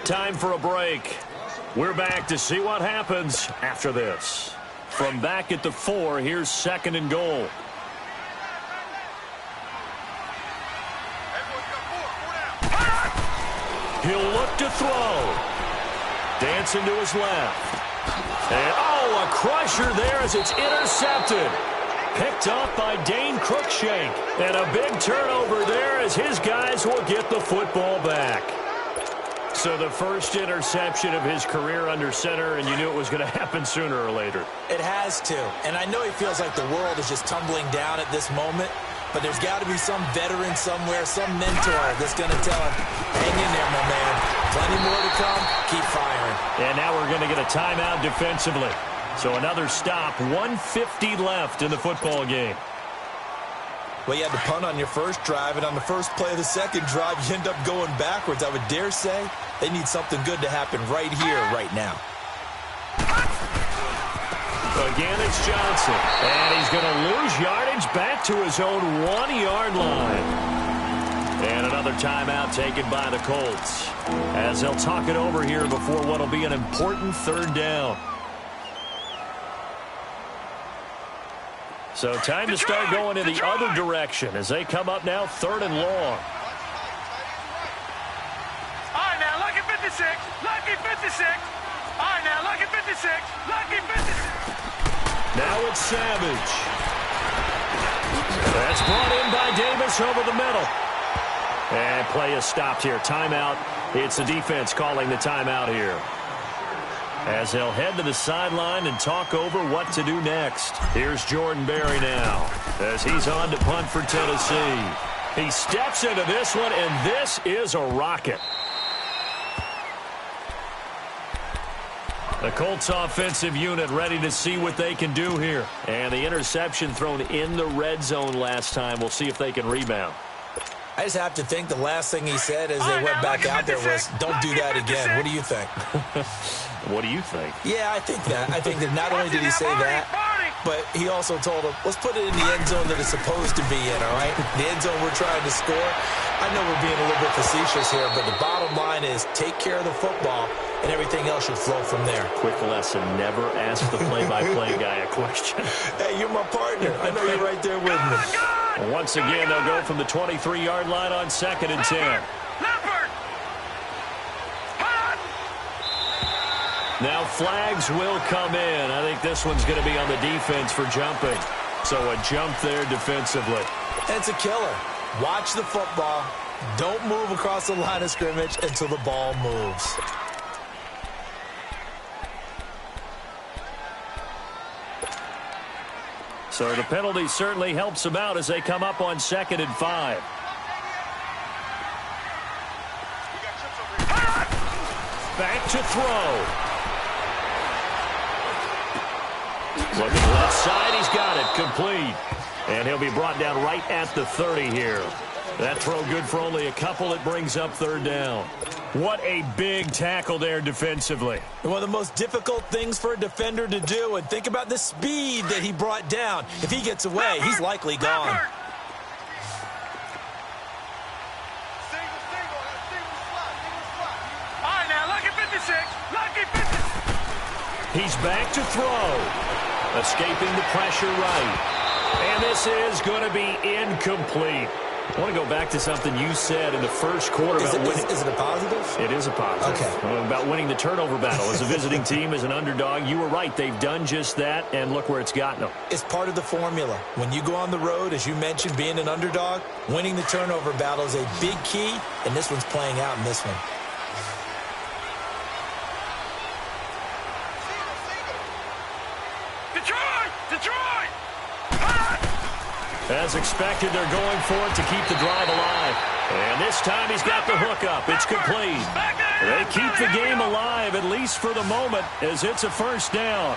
Time for a break. We're back to see what happens after this. From back at the 4, here's 2nd and goal. He'll look to throw. Dancing to his left. And, oh, a crusher there as it's intercepted. Picked up by Dane Cruikshank. And a big turnover there as his guys will get the football back. So the first interception of his career under center, and you knew it was going to happen sooner or later. It has to. And I know he feels like the world is just tumbling down at this moment, but there's got to be some veteran somewhere, some mentor that's going to tell him, hang in there, my man. Plenty more to come. Keep firing. And now we're going to get a timeout defensively. So another stop, 1:50 left in the football game. Well, you had to punt on your first drive, and on the first play of the second drive, you end up going backwards. I would dare say they need something good to happen right here, right now. Again, it's Johnson. And he's going to lose yardage back to his own 1-yard line. And another timeout taken by the Colts, as they'll talk it over here before what will be an important 3rd down. So time to start going in the other direction as they come up now 3rd and long. All right, now, lucky 56. Lucky 56. All right, now, lucky 56. Lucky 56. Now it's Savage. That's brought in by Davis over the middle. And play is stopped here. Timeout. It's the defense calling the timeout here, as they'll head to the sideline and talk over what to do next. Here's Jordan Berry now, as he's on to punt for Tennessee. He steps into this one, and this is a rocket. The Colts offensive unit ready to see what they can do here. And the interception thrown in the red zone last time. We'll see if they can rebound. I just have to think the last thing he said as they went back out there was, don't do that again. What do you think? What do you think? Yeah, I think that. I think that not only did he say that, but he also told him, let's put it in the end zone that it's supposed to be in, all right? The end zone we're trying to score. I know we're being a little bit facetious here, but the bottom line is take care of the football, and everything else should flow from there. Quick lesson, never ask the play-by-play guy a question. Hey, you're my partner. I know you're right there with me. Once again, they'll go from the 23-yard line on 2nd and 10. Now flags will come in. I think this one's going to be on the defense for jumping. So a jump there defensively. It's a killer. Watch the football. Don't move across the line of scrimmage until the ball moves. So the penalty certainly helps them out as they come up on 2nd and 5. Back to throw. Looking left side, he's got it, complete. And he'll be brought down right at the 30 here. That throw good for only a couple. It brings up 3rd down. What a big tackle there defensively. One of the most difficult things for a defender to do, and think about the speed that he brought down. If he gets away, he's likely gone. All right, now, lucky 56. Lucky 56. He's back to throw. Escaping the pressure right. And this is going to be incomplete. I want to go back to something you said in the first quarter. Is it a positive? It is a positive. Okay. About winning the turnover battle as a visiting team, as an underdog. You were right. They've done just that, and look where it's gotten them. It's part of the formula. When you go on the road, as you mentioned, being an underdog, winning the turnover battle is a big key, and this one's playing out in this one. Detroit! As expected, they're going for it to keep the drive alive. And this time he's got the hook up. It's complete. They keep the game alive, at least for the moment, as it's a first down.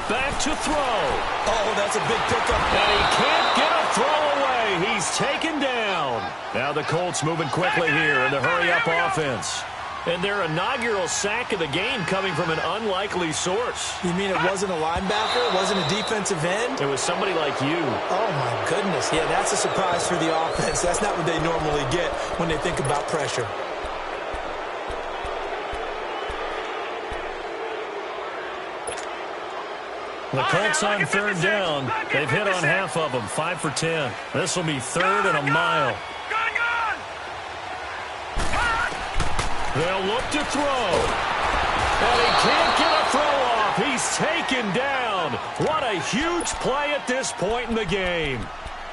Back to throw. Oh, that's a big pickup. And he can't get a throw away. He's taken down. Now the Colts moving quickly here in the hurry-up offense. And their inaugural sack of the game coming from an unlikely source. You mean it wasn't a linebacker? It wasn't a defensive end? It was somebody like you. Oh, my goodness. Yeah, that's a surprise for the offense. That's not what they normally get when they think about pressure. The Colts on third down. They've hit on half of them, 5 for 10. This will be third and a mile. They'll look to throw. And he can't get a throw off. He's taken down. What a huge play at this point in the game.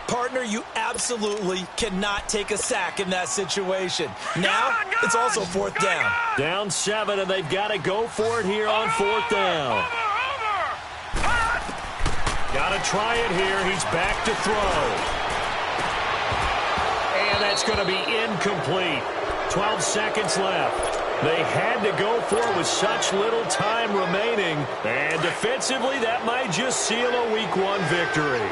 Partner, you absolutely cannot take a sack in that situation. Now, it's also fourth down. Down 7, and they've got to go for it here on fourth down. Got to try it here. He's back to throw. And that's going to be incomplete. 12 seconds left. They had to go for it with such little time remaining. And defensively, that might just seal a Week 1 victory.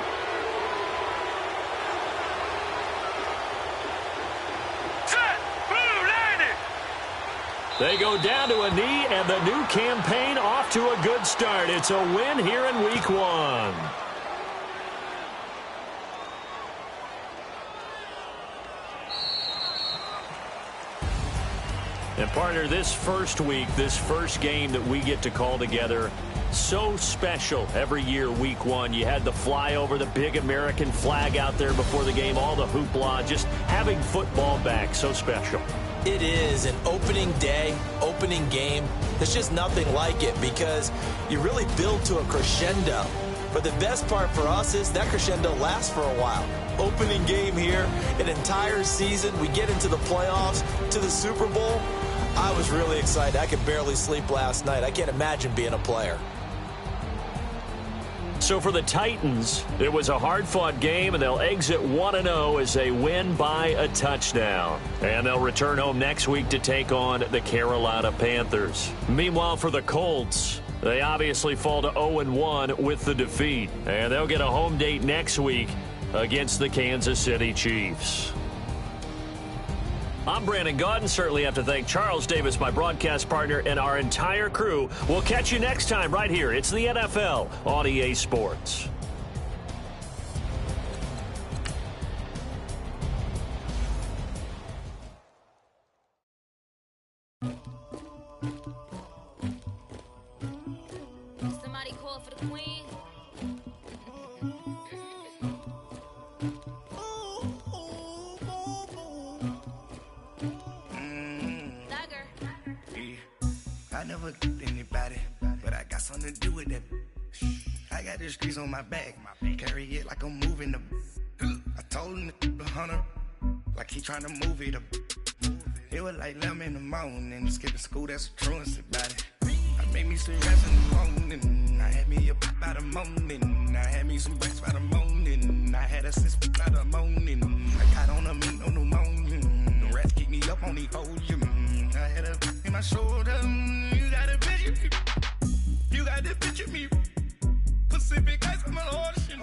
They go down to a knee, and the new campaign off to a good start. It's a win here in Week 1. And partner, this first week, this first game that we get to call together, so special every year, Week 1. You had the flyover, the big American flag out there before the game, all the hoopla, just having football back, so special. It is an opening day, opening game. There's just nothing like it because you really build to a crescendo. But the best part for us is that crescendo lasts for a while. Opening game here, an entire season. We get into the playoffs, to the Super Bowl. I was really excited. I could barely sleep last night. I can't imagine being a player. So for the Titans, it was a hard-fought game, and they'll exit 1-0 as they win by a touchdown. And they'll return home next week to take on the Carolina Panthers. Meanwhile, for the Colts, they obviously fall to 0-1 with the defeat. And they'll get a home date next week against the Kansas City Chiefs. I'm Brandon Gaudin. Certainly have to thank Charles Davis, my broadcast partner, and our entire crew. We'll catch you next time right here. It's the NFL on EA Sports. Somebody call for the queen. I never killed anybody, but I got something to do with that. I got the streets on my back, carry it like I'm moving the. I told him to 100, like he trying to move it up. It was like 11 in the morning, skipping school, that's the truancy about it. I made me some rest in the morning, I had me a pop by the morning, I had me some breaks by the morning, I had a six by the morning, I got on a meat on the morning, the rats keep me up on the podium, I had a in my shoulder, you got a picture me, you got the picture me, Pacific ice on my ocean,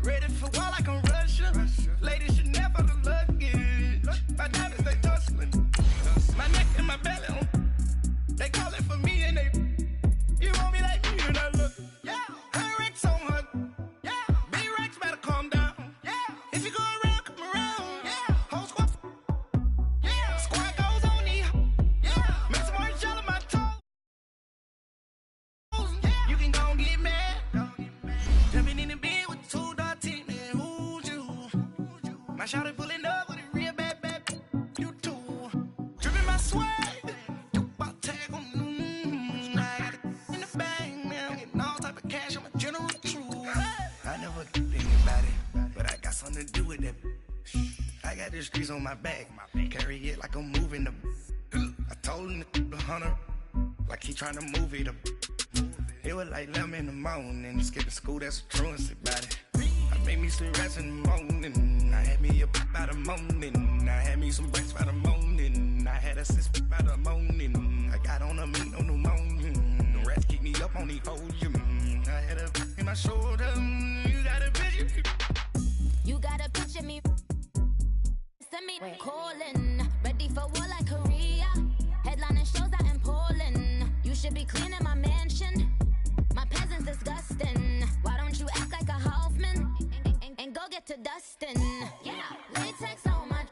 ready for war like I'm Russian, ladies should never look luggage, my diamonds they tussling, my neck and my belly on. They calling for me and they, you want me like me and I look, yeah, her Rex on her, yeah, B-Rex better calm down, yeah, if you go around, come around, yeah, whole squad, yeah, squad goes on the, yeah, make some orange gel in my My shawty pulling up with a real bad, you too. Dripping my swag, about tag on I got it in the bag, man. Getting all type of cash, I'm a general true. I never did anybody, but I got something to do with that. I got the streets on my back, carry it like I'm moving the. I told him the hunter, like he trying to move it up. It was like 11 in the morning, skipping school, that's a truancy about it. I made me some rats in the morning, I had me a pop by the morning, I had me some rats by the morning, I had a sis by the morning, I got on a meat on the morning, the rats keep me up on the podium, I had a in my shoulder, you got a picture. You got a picture me. Send me calling, ready for war like Korea. Headlining shows out in Poland. You should be cleaning my mansion. My peasants disgusting. Why don't you act like a Hoffman and go get to Dustin? Yeah, latex on my.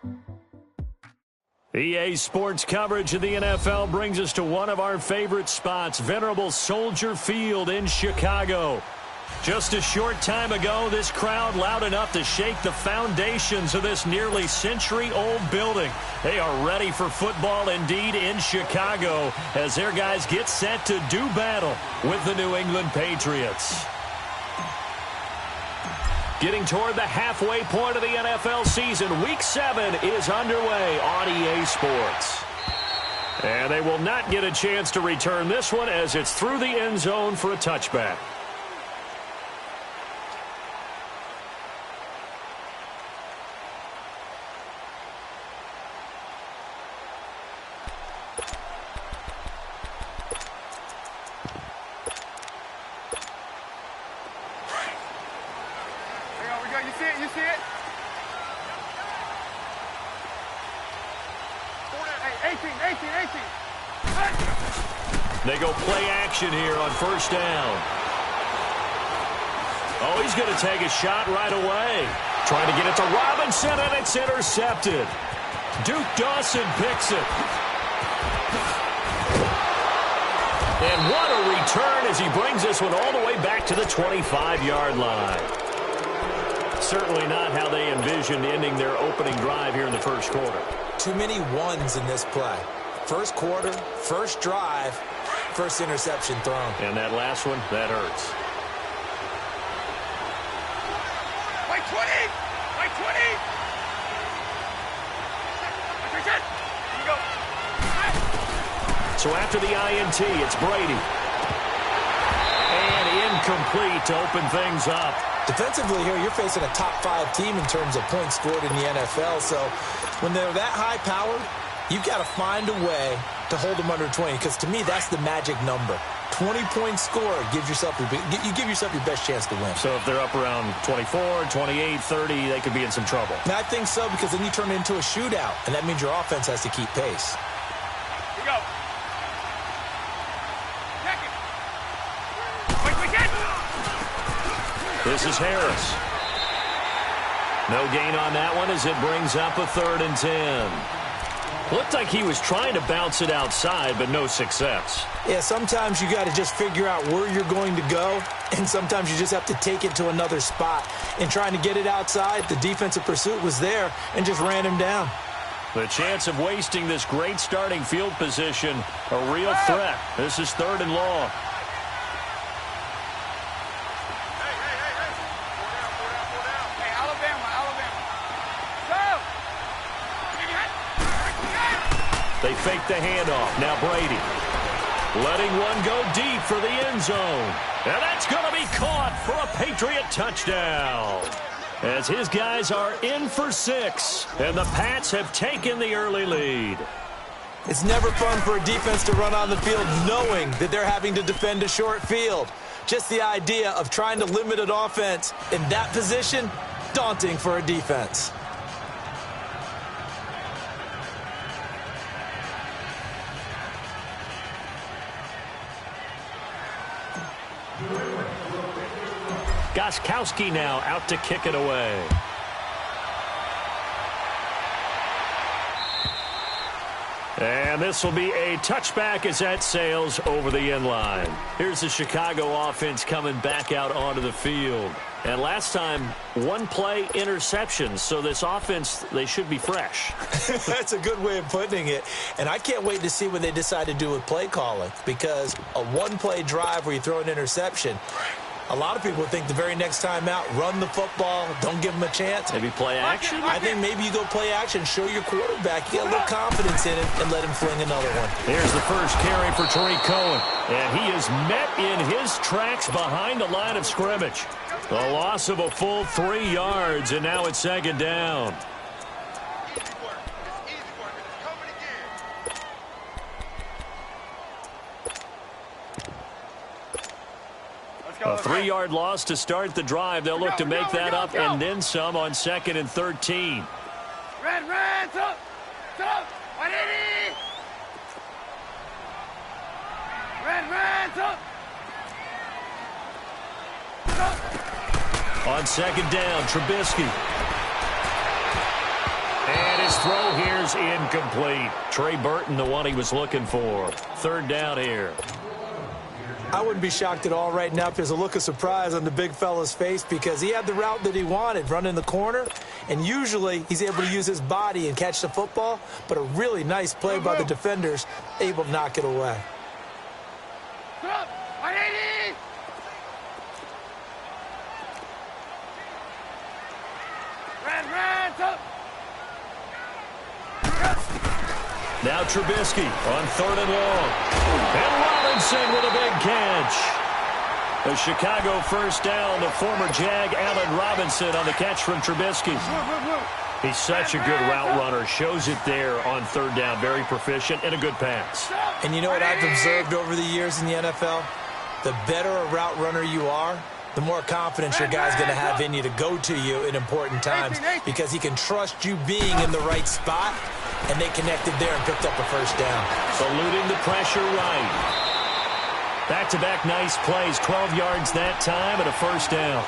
EA Sports coverage of the NFL brings us to one of our favorite spots, venerable Soldier Field in Chicago. Just a short time ago, this crowd loud enough to shake the foundations of this nearly century-old building. They are ready for football indeed in Chicago as their guys get set to do battle with the New England Patriots. Getting toward the halfway point of the NFL season, Week 7 is underway on EA Sports. And they will not get a chance to return this one as it's through the end zone for a touchback. You see it? 18. They go play action here on first down. Oh, he's going to take a shot right away. Trying to get it to Robinson, and it's intercepted. Duke Dawson picks it. And what a return as he brings this one all the way back to the 25-yard line. Certainly not how they envisioned ending their opening drive here in the first quarter. Too many ones in this play. First quarter, first drive, first interception thrown. And that last one, that hurts. Like 20! Like 20! Here you go. So after the INT, it's Brady. And incomplete to open things up. Defensively here, you're facing a top-5 team in terms of points scored in the NFL. So when they're that high-powered, you've got to find a way to hold them under 20. Because to me, that's the magic number. 20-point score gives yourself you give yourself your best chance to win. So if they're up around 24, 28, 30, they could be in some trouble. Now, I think so, because then you turn it into a shootout, and that means your offense has to keep pace. Here you go. This is Harris. No gain on that one as it brings up a 3rd and 10. Looked like he was trying to bounce it outside, but no success. Yeah, sometimes you got to just figure out where you're going to go, and sometimes you just have to take it to another spot. In trying to get it outside, the defensive pursuit was there and just ran him down. The chance of wasting this great starting field position, a real threat. This is 3rd and long. They fake the handoff. Now Brady letting one go deep for the end zone. And that's going to be caught for a Patriot touchdown. As his guys are in for 6. And the Pats have taken the early lead. It's never fun for a defense to run on the field knowing that they're having to defend a short field. Just the idea of trying to limit an offense in that position, daunting for a defense. Gostkowski now out to kick it away. And this will be a touchback as that sails over the end line. Here's the Chicago offense coming back out onto the field. And last time, one play interception. So this offense, they should be fresh. That's a good way of putting it. And I can't wait to see what they decide to do with play calling, because a one-play drive where you throw an interception, a lot of people think the very next time out, run the football, don't give them a chance. Maybe play action? I think maybe you go play action, show your quarterback, get a little confidence in him, and let him fling another one. Here's the first carry for Tariq Cohen. And he is met in his tracks behind the line of scrimmage. A loss of a full 3 yards, and now it's second down. A 3-yard loss to start the drive. They'll look to make that up and then some on 2nd and 13. Red, up, 180. Red, up. On 2nd down, Trubisky. And his throw here's incomplete. Trey Burton, the one he was looking for. 3rd down here. I wouldn't be shocked at all right now if there's a look of surprise on the big fella's face, because he had the route that he wanted, running the corner, and usually he's able to use his body and catch the football, but a really nice play by the defenders, able to knock it away. Up, 180. Red, up. Now Trubisky on 3rd and long. And Robinson with a big catch. The Chicago first down, the former Jag Allen Robinson on the catch from Trubisky. He's such a good route runner. Shows it there on 3rd down. Very proficient and a good pass. And you know what I've observed over the years in the NFL? The better a route runner you are, the more confidence your guy's going to have in you to go to you in important times, because he can trust you being in the right spot, and they connected there and picked up a first down. Eluding the pressure right. Back-to-back nice plays, 12 yards that time and a first down.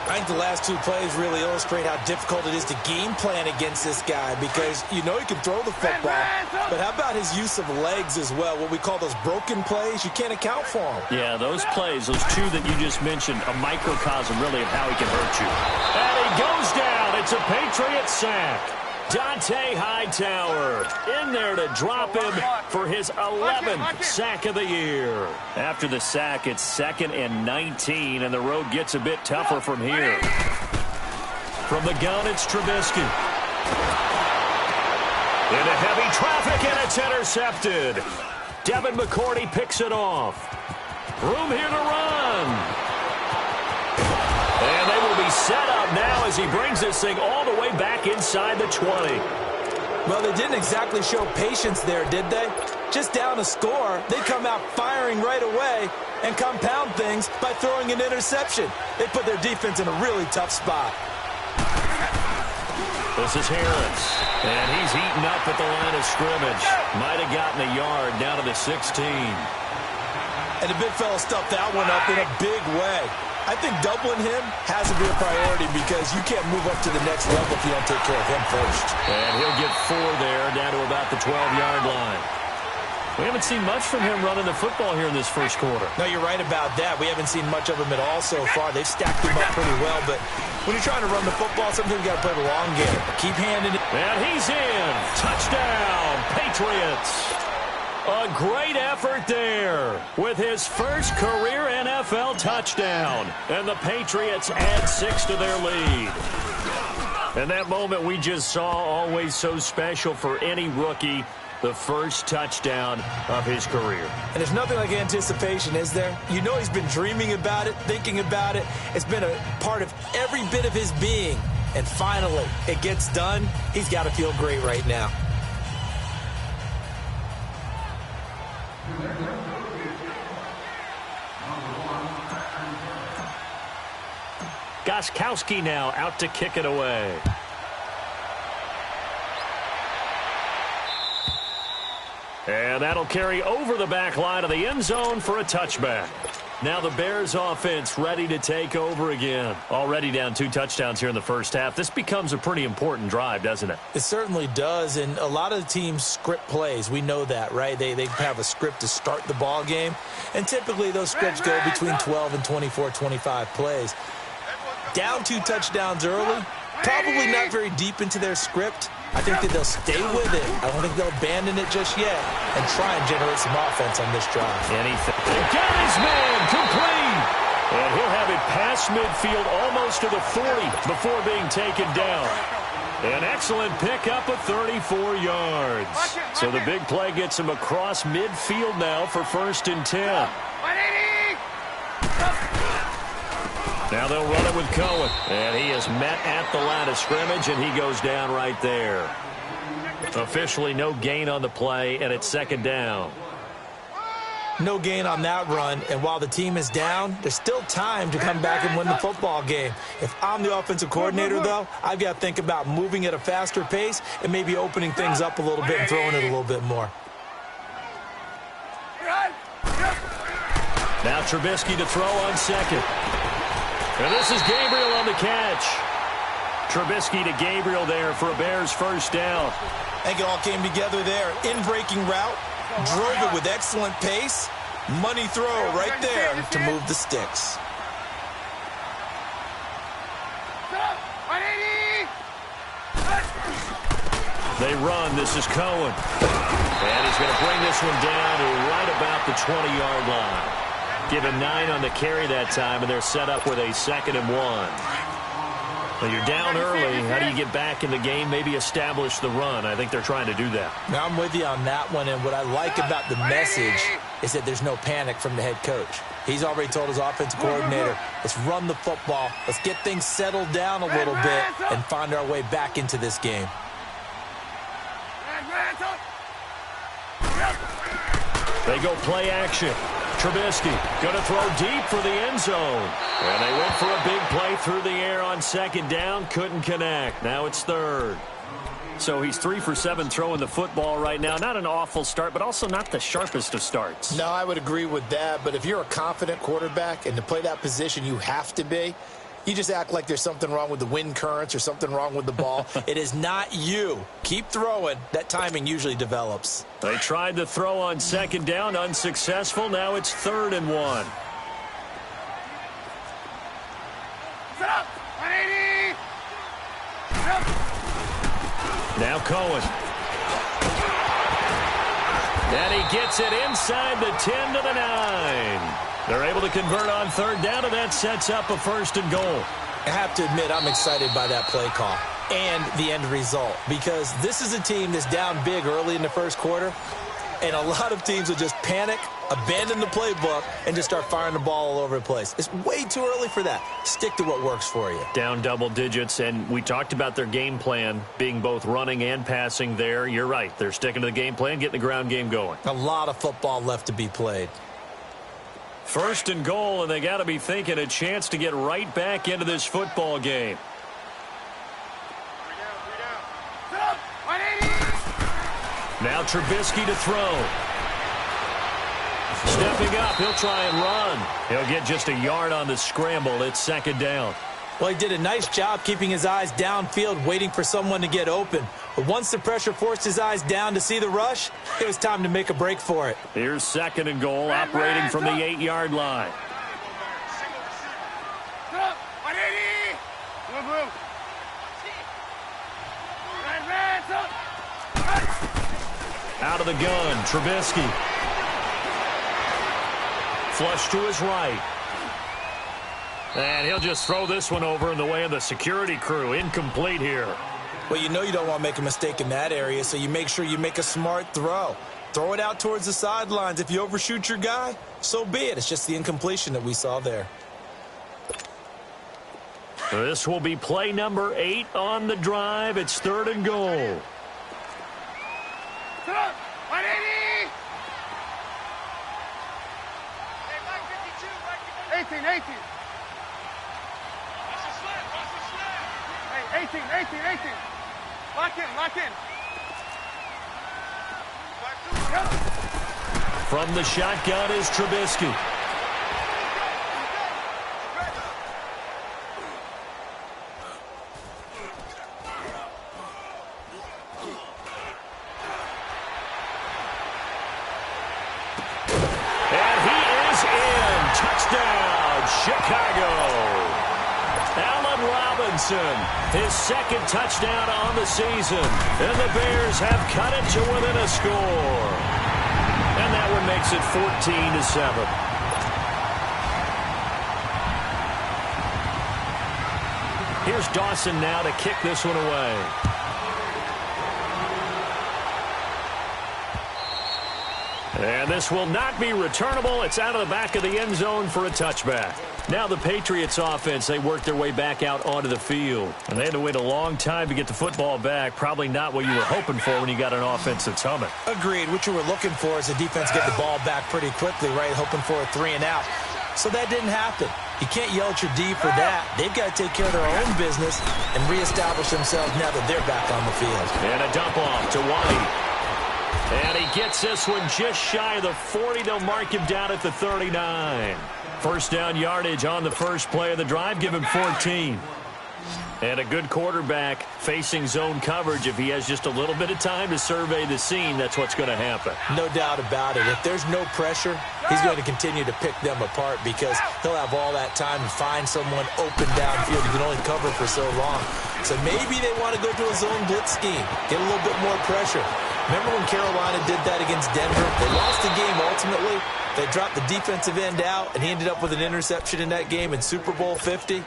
I think the last 2 plays really illustrate how difficult it is to game plan against this guy, because you know he can throw the football, but how about his use of legs as well? What we call those broken plays, you can't account for them. Yeah, those plays, those 2 that you just mentioned, a microcosm really of how he can hurt you. And he goes down. It's a Patriot sack. Dante Hightower in there to drop him for his 11th sack of the year. After the sack, it's 2nd and 19, and the road gets a bit tougher from here. From the gun, it's Trubisky. Into heavy traffic, and it's intercepted. Devin McCourty picks it off. Room here to run. And they will be set up now as he brings this thing all the way back inside the 20. Well, they didn't exactly show patience there, did they? Just down a score, they come out firing right away and compound things by throwing an interception. They put their defense in a really tough spot. This is Harris, and he's eaten up at the line of scrimmage. Might have gotten a yard down to the 16. And the big fella stuffed that one up in a big way. I think doubling him has to be a priority, because you can't move up to the next level if you don't take care of him first. And he'll get 4 there, down to about the 12-yard line. We haven't seen much from him running the football here in this first quarter. No, you're right about that. We haven't seen much of him at all so far. They've stacked him up pretty well, but when you're trying to run the football, sometimes you got to play the long game. Keep handing it. And he's in. Touchdown, Patriots. A great effort there with his first career NFL touchdown. And the Patriots add 6 to their lead. And that moment we just saw, always so special for any rookie, the first touchdown of his career. And there's nothing like anticipation, is there? You know he's been dreaming about it, thinking about it. It's been a part of every bit of his being. And finally, it gets done. He's got to feel great right now. Gostkowski now out to kick it away. And that'll carry over the back line of the end zone for a touchback. Now the Bears offense ready to take over again. Already down 2 touchdowns here in the first half. This becomes a pretty important drive, doesn't it? It certainly does, and a lot of the teams script plays. We know that, right? They have a script to start the ball game, and typically those scripts go between 12 and 24, 25 plays. Down 2 touchdowns early, probably not very deep into their script. I think that they'll stay with it. I don't think they'll abandon it just yet and try and generate some offense on this drive. Anything. Got his man complete. And he'll have it past midfield almost to the 40 before being taken down. An excellent pickup of 34 yards. So the big play gets him across midfield now for 1st and 10. Now they'll run it with Cohen. And he is met at the line of scrimmage, and he goes down right there. Officially no gain on the play, and it's 2nd down. No gain on that run, and while the team is down, there's still time to come back and win the football game. If I'm the offensive coordinator, though, I've got to think about moving at a faster pace and maybe opening things up a little bit and throwing it a little bit more. Now Trubisky to throw on 2nd. And this is Gabriel on the catch. Trubisky to Gabriel there for a Bears 1st down. I think it all came together there. In-breaking route, drove it with excellent pace. Money throw right there to move the sticks. They run. This is Cohen. And he's going to bring this one down to right about the 20-yard line. Give him 9 on the carry that time, and they're set up with a 2nd and 1. Well, you're down early. How do you get back in the game, maybe establish the run? I think they're trying to do that. Now, I'm with you on that one, and what I like about the message is that there's no panic from the head coach. He's already told his offensive coordinator, let's run the football, let's get things settled down a little bit, and find our way back into this game. They go play action. Trubisky going to throw deep for the end zone. And they went for a big play through the air on 2nd down. Couldn't connect. Now it's 3rd. So he's 3 for 7 throwing the football right now. Not an awful start, but also not the sharpest of starts. No, I would agree with that. But if you're a confident quarterback and to play that position you have to be, you just act like there's something wrong with the wind currents or something wrong with the ball. It is not you. Keep throwing. That timing usually develops. They tried to throw on 2nd down, unsuccessful. Now it's 3rd and 1. Now Cohen. And he gets it inside the 10 to the 9. They're able to convert on 3rd down, and that sets up a 1st and goal. I have to admit, I'm excited by that play call and the end result, because this is a team that's down big early in the 1st quarter, and a lot of teams will just panic, abandon the playbook, and just start firing the ball all over the place. It's way too early for that. Stick to what works for you. Down double digits, and we talked about their game plan being both running and passing there. You're right. They're sticking to the game plan, getting the ground game going. A lot of football left to be played. 1st and goal, and they got to be thinking a chance to get right back into this football game. Now Trubisky to throw. Stepping up, he'll try and run. He'll get just a yard on the scramble. It's 2nd down. Well, he did a nice job keeping his eyes downfield, waiting for someone to get open. But once the pressure forced his eyes down to see the rush, it was time to make a break for it. Here's 2nd and goal, operating from the 8-yard line. Out of the gun, Trubisky. Flush to his right. And he'll just throw this one over in the way of the security crew. Incomplete here. Well, you know you don't want to make a mistake in that area, so you make sure you make a smart throw. Throw it out towards the sidelines. If you overshoot your guy, so be it. It's just the incompletion that we saw there. This will be play number 8 on the drive. It's 3rd and goal. 18. Hey, 18. Lock in. From the shotgun is Trubisky. Chicago. Allen Robinson, his second touchdown on the season. And the Bears have cut it to within a score. And that one makes it 14-7. Here's Dawson now to kick this one away. And this will not be returnable. It's out of the back of the end zone for a touchback. Now the Patriots offense, they worked their way back out onto the field. And they had to wait a long time to get the football back. Probably not what you were hoping for when you got an offense that's humming. Agreed. What you were looking for is the defense get the ball back pretty quickly, right? Hoping for a 3-and-out. So that didn't happen. You can't yell at your D for that. They've got to take care of their own business and reestablish themselves now that they're back on the field. And a dump off to White. And he gets this one just shy of the 40. They'll mark him down at the 39. First down yardage on the first play of the drive. Give him 14. And a good quarterback facing zone coverage. If he has just a little bit of time to survey the scene, that's what's going to happen. No doubt about it. If there's no pressure, he's going to continue to pick them apart because he'll have all that time to find someone open downfield. You can only cover for so long. So maybe they want to go to a zone blitz scheme, get a little bit more pressure. Remember when Carolina did that against Denver? They lost the game ultimately. They dropped the defensive end out, and he ended up with an interception in that game in Super Bowl 50.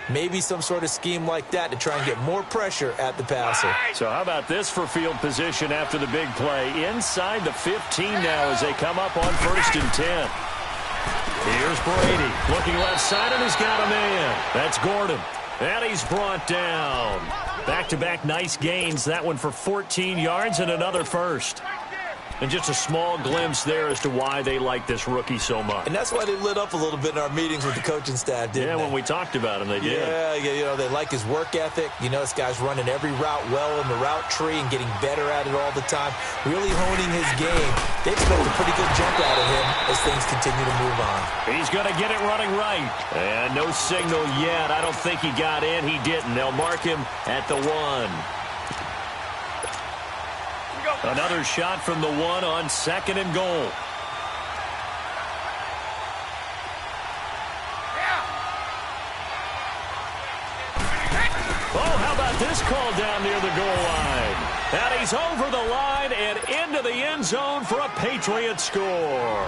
Maybe some sort of scheme like that to try and get more pressure at the passer. So how about this for field position after the big play? Inside the 15 now as they come up on 1st and 10. Here's Brady looking left side, and he's got a man. That's Gordon. And he's brought down. Back-to-back nice gains. That one for 14 yards and another first. And just a small glimpse there as to why they like this rookie so much. And that's why they lit up a little bit in our meetings with the coaching staff, didn't they? Yeah, when we talked about him, they did. Yeah, you know, they like his work ethic. You know, this guy's running every route well in the route tree and getting better at it all the time, really honing his game. They expect a pretty good jump out of him as things continue to move on. He's going to get it running right. And no signal yet. I don't think he got in. He didn't. They'll mark him at the 1. Another shot from the 1 on 2nd and goal. Oh, how about this call down near the goal line? And he's over the line and into the end zone for a Patriot score.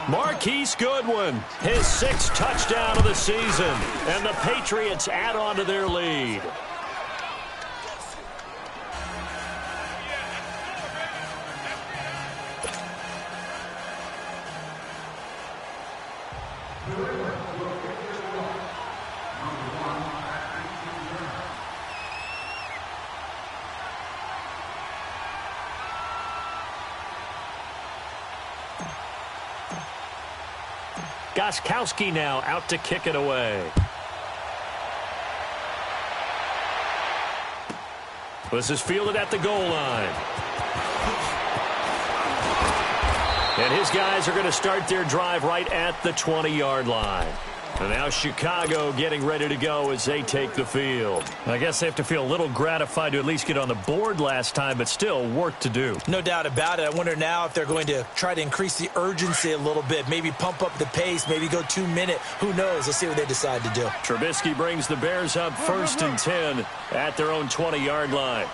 Marquise Goodwin, his 6th touchdown of the season. And the Patriots add on to their lead. Gostkowski now out to kick it away. This is fielded at the goal line. And his guys are going to start their drive right at the 20-yard line. And now Chicago getting ready to go as they take the field. I guess they have to feel a little gratified to at least get on the board last time, but still work to do. No doubt about it. I wonder now if they're going to try to increase the urgency a little bit, maybe pump up the pace, maybe go 2-minute. Who knows? Let's see what they decide to do. Trubisky brings the Bears up 1st and 10 at their own 20-yard line.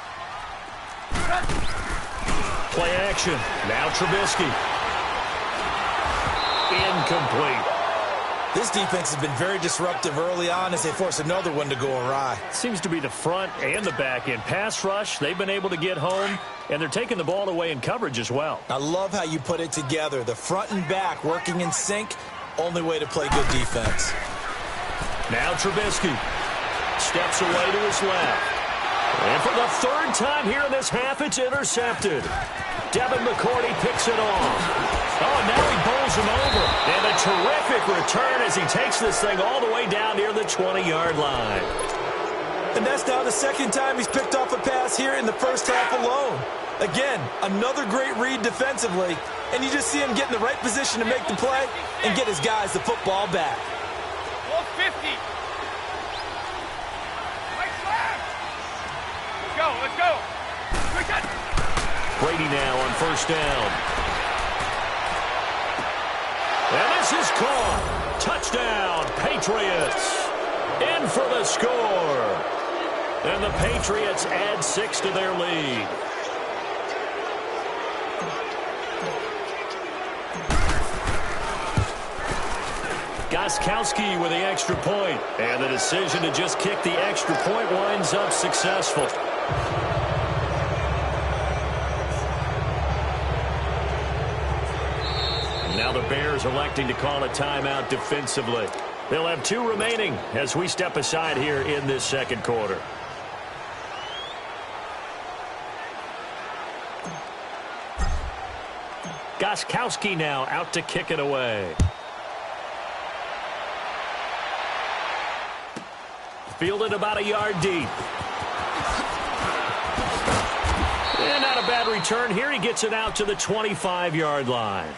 Play action. Now Trubisky. Incomplete. This defense has been very disruptive early on as they force another one to go awry. Seems to be the front and the back end. Pass rush, they've been able to get home, and they're taking the ball away in coverage as well. I love how you put it together. The front and back working in sync, only way to play good defense. Now Trubisky steps away to his left. And for the 3rd time here in this half, it's intercepted. Devin McCourty picks it off. Oh, now he bowls him over. And a terrific return as he takes this thing all the way down near the 20-yard line. And that's now the 2nd time he's picked off a pass here in the first half alone. Again, another great read defensively. And you just see him get in the right position to make the play and get his guys the football back. 150. Let's go. Brady now on 1st down. And this is caught. touchdown, Patriots. In for the score. And the Patriots add 6 to their lead. Gostkowski with the extra point. And the decision to just kick the extra point winds up successful. Now the Bears electing to call a timeout defensively. They'll have 2 remaining as we step aside here in this second quarter. Gostkowski now out to kick it away. Fielded about a yard deep. And not a bad return here. He gets it out to the 25-yard line.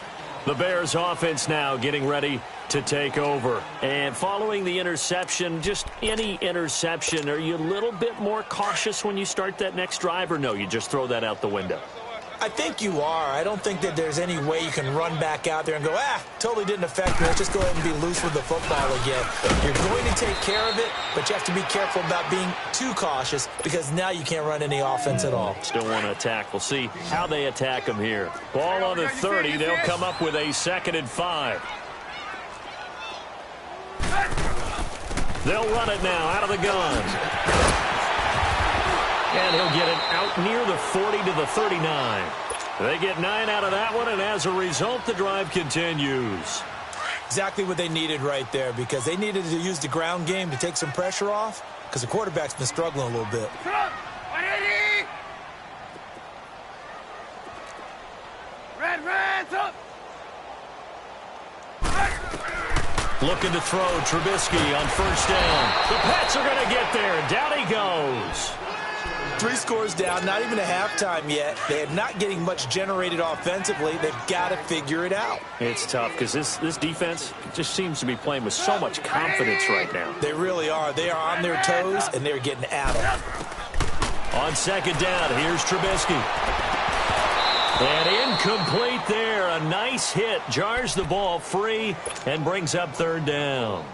The Bears offense now getting ready to take over. And following the interception, just any interception, are you a little bit more cautious when you start that next drive, or no, you just throw that out the window? I think you are. I don't think that there's any way you can run back out there and go, totally didn't affect me. Let's just go ahead and be loose with the football again. You're going to take care of it, but you have to be careful about being too cautious because now you can't run any offense at all. Still want to attack. We'll see how they attack them here. Ball on the 30. They'll come up with a 2nd and 5. They'll run it now out of the gun. And he'll get it out near the 40 to the 39. They get 9 out of that one, and as a result, the drive continues. Exactly what they needed right there, because they needed to use the ground game to take some pressure off, because the quarterback's been struggling a little bit. Red, up! Looking to throw, Trubisky on 1st down. The Pats are going to get there. Down he goes. 3 scores down, not even a halftime yet. They're not getting much generated offensively. They've got to figure it out. It's tough because this defense just seems to be playing with so much confidence right now. They really are. They are on their toes, and they're getting at them. On 2nd down, here's Trubisky. And incomplete there. A nice hit. Jars the ball free and brings up 3rd down.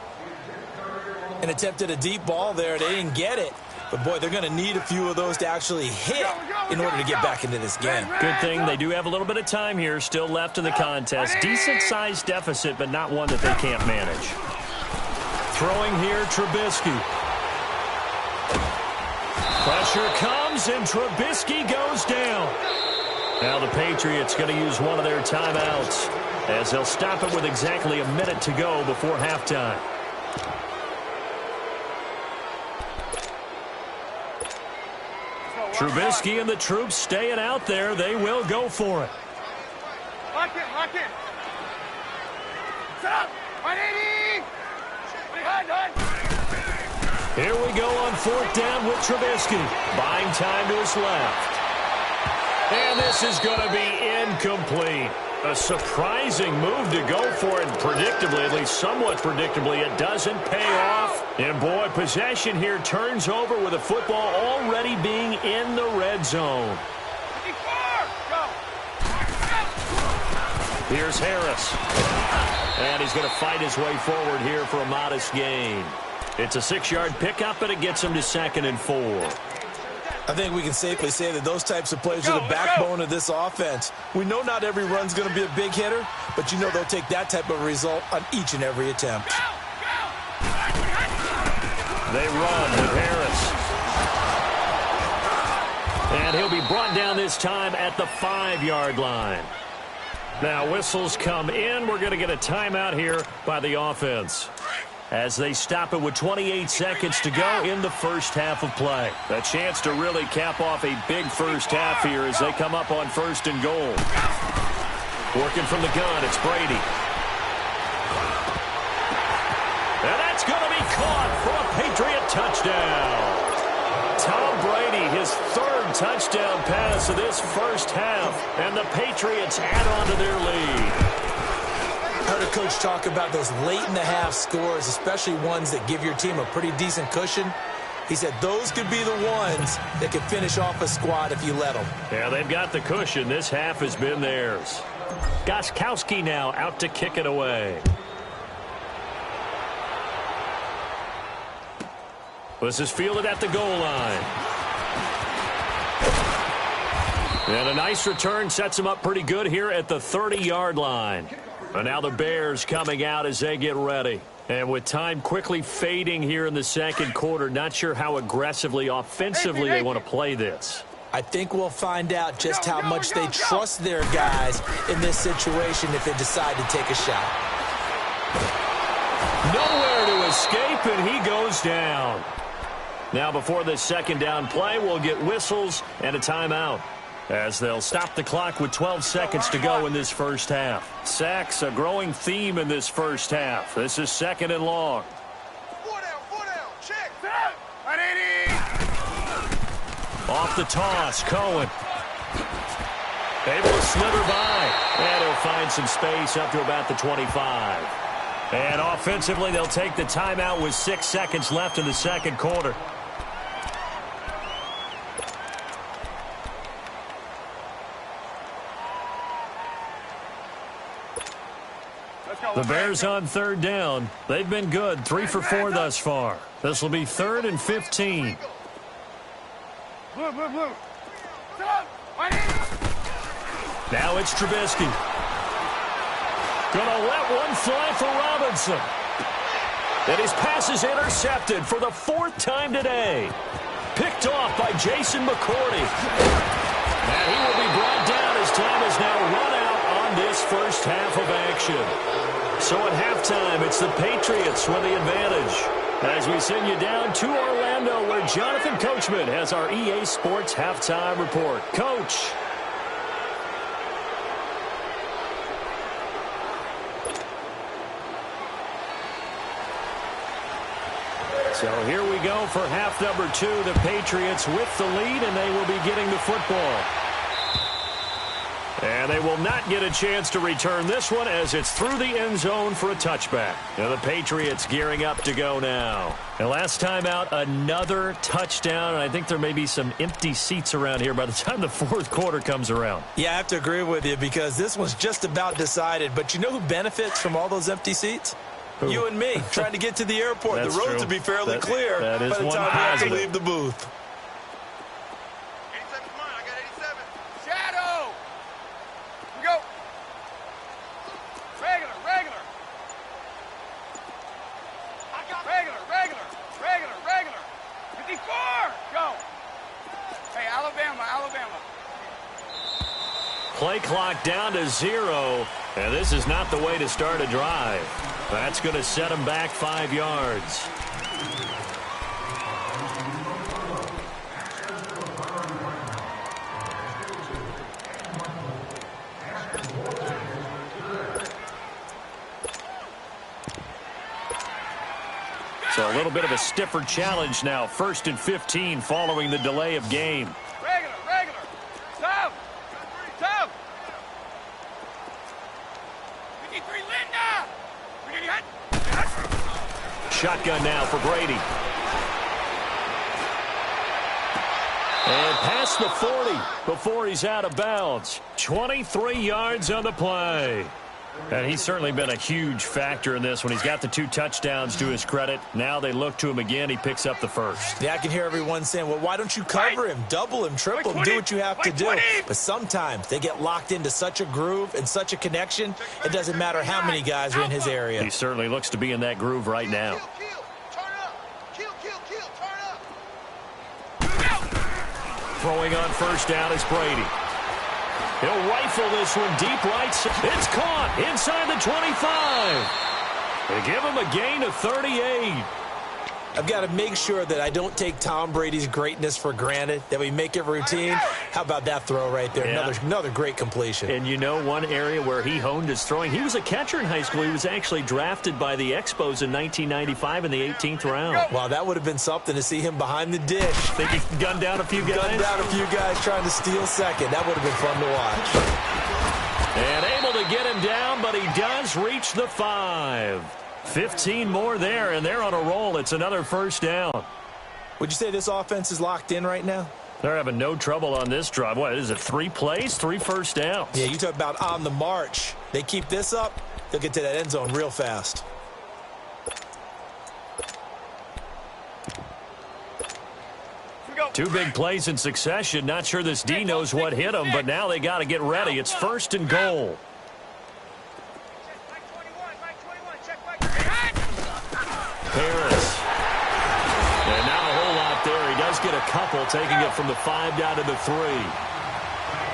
And attempted a deep ball there. They didn't get it. But, boy, they're going to need a few of those to actually hit in order to get back into this game. Good thing they do have a little bit of time here still left in the contest. Decent-sized deficit, but not one that they can't manage. Throwing here, Trubisky. Pressure comes, and Trubisky goes down. Now the Patriots going to use one of their timeouts as they'll stop it with exactly a minute to go before halftime. Trubisky and the troops staying out there. They will go for it. Lock in. Set up. 180. Here we go on 4th down with Trubisky. Buying time to his left. And this is going to be incomplete. A surprising move to go for it. Predictably, at least somewhat predictably, it doesn't pay off. And, boy, possession here turns over with the football already being in the red zone. Here's Harris. And he's going to fight his way forward here for a modest gain. It's a 6-yard pickup, and it gets him to 2nd and 4. I think we can safely say that those types of plays are the backbone of this offense. We know not every run's going to be a big hitter, but you know they'll take that type of result on each and every attempt. They run with Harris. And he'll be brought down this time at the 5-yard line. Now whistles come in. We're going to get a timeout here by the offense as they stop it with 28 seconds to go in the first half of play. A chance to really cap off a big first half here as they come up on 1st and goal. Working from the gun, it's Brady. And that's going to be caught for a Patriot touchdown. Tom Brady, his 3rd touchdown pass of this first half, and the Patriots add on to their lead. I heard a coach talk about those late-in-the-half scores, especially ones that give your team a pretty decent cushion. He said those could be the ones that could finish off a squad if you let them. Yeah, they've got the cushion. This half has been theirs. Gostkowski now out to kick it away. This is fielded at the goal line. And a nice return sets him up pretty good here at the 30-yard line. And now the Bears coming out as they get ready. And with time quickly fading here in the second quarter, not sure how aggressively, offensively they want to play this. I think we'll find out just how much they trust their guys in this situation if they decide to take a shot. Nowhere to escape, and he goes down. Now before this second down play, we'll get whistles and a timeout, as they'll stop the clock with 12 seconds to go in this first half. Sacks, a growing theme in this first half. This is second and long. Four down, check. Off the toss, Cohen. Able to slither by, and he'll find some space up to about the 25. And offensively, they'll take the timeout with 6 seconds left in the second quarter. The Bears on third down. They've been good, 3 for 4 thus far. This will be 3rd and 15. Blue. Now it's Trubisky. Gonna let one fly for Robinson. And his pass is intercepted for the 4th time today. Picked off by Jason McCourty. And he will be brought down as time is now run out on this first half of action. So at halftime, it's the Patriots with the advantage. As we send you down to Orlando, where Jonathan Coachman has our EA Sports halftime report. Coach. So here we go for half number 2. The Patriots with the lead, and they will be getting the football. And they will not get a chance to return this one as it's through the end zone for a touchback. Now the Patriots gearing up to go now. And last time out, another touchdown. And I think there may be some empty seats around here by the time the fourth quarter comes around. Yeah, I have to agree with you because this one's just about decided. But you know who benefits from all those empty seats? Who? You and me, trying to get to the airport. The roads will be fairly clear that is by the one time we have to positive. leave the booth. 87's mine. I got 87. Shadow. We go. Regular. I got regular. 54. Go. Hey, Alabama. Play clock down to 0. And this is not the way to start a drive. That's going to set them back 5 yards. So a little bit of a stiffer challenge now. 1st and 15 following the delay of game. Regular. Tough. 53, Linda. Shotgun now for Brady. And past the 40 before he's out of bounds. 23 yards on the play. And he's certainly been a huge factor in this one. He's got the 2 touchdowns to his credit. Now they look to him again. He picks up the 1st. Yeah, I can hear everyone saying, well, why don't you cover him, double him, triple him, do what you have to do. But sometimes they get locked into such a groove and such a connection, it doesn't matter how many guys are in his area. He certainly looks to be in that groove right now. Turn up. Kill. Turn up. Throwing on first down is Brady. He'll rifle this one deep right. It's caught inside the 25. They give him a gain of 38. I've got to make sure that I don't take Tom Brady's greatness for granted, that we make it routine. How about that throw right there? Yeah. Another great completion. And you know one area where he honed his throwing? He was a catcher in high school. He was actually drafted by the Expos in 1995 in the 18th round. Wow, that would have been something to see him behind the dish. Think he gunned down a few guys? Gunned down a few guys trying to steal second. That would have been fun to watch. And able to get him down, but he does reach the 5. 15 more there, and they're on a roll. It's another first down. Would you say this offense is locked in right now? They're having no trouble on this drive. What is it, 3 plays, 3 first downs? Yeah, you talk about on the march. They keep this up, they'll get to that end zone real fast. Two big plays in succession. Not sure this D knows what hit him, but now they got to get ready. It's 1st and goal. Harris. And not a whole lot there. He does get a couple, taking it from the 5 down to the 3.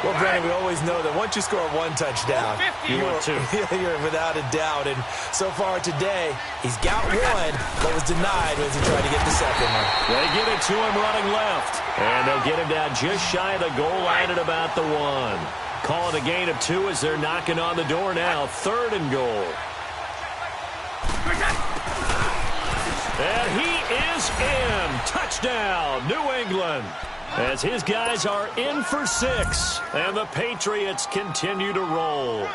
Well, Brandon, we always know that once you score one touchdown, you want two. You're without a doubt. And so far today, he's got one, but was denied as he tried to get the second one. They get it to him running left. And they'll get him down just shy of the goal line at about the 1. Calling a gain of 2 as they're knocking on the door now. 3rd and goal. And he is in. Touchdown, New England. As his guys are in for 6. And the Patriots continue to roll.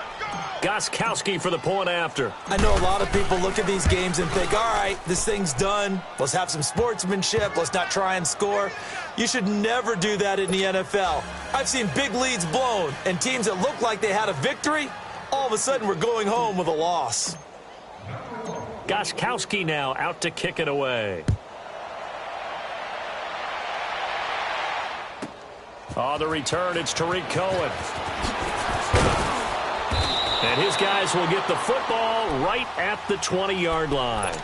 Gostkowski for the point after. I know a lot of people look at these games and think, all right, this thing's done. Let's have some sportsmanship. Let's not try and score. You should never do that in the NFL. I've seen big leads blown, and teams that look like they had a victory, all of a sudden we're going home with a loss. Gostkowski now out to kick it away. On the return, it's Tariq Cohen. And his guys will get the football right at the 20-yard line.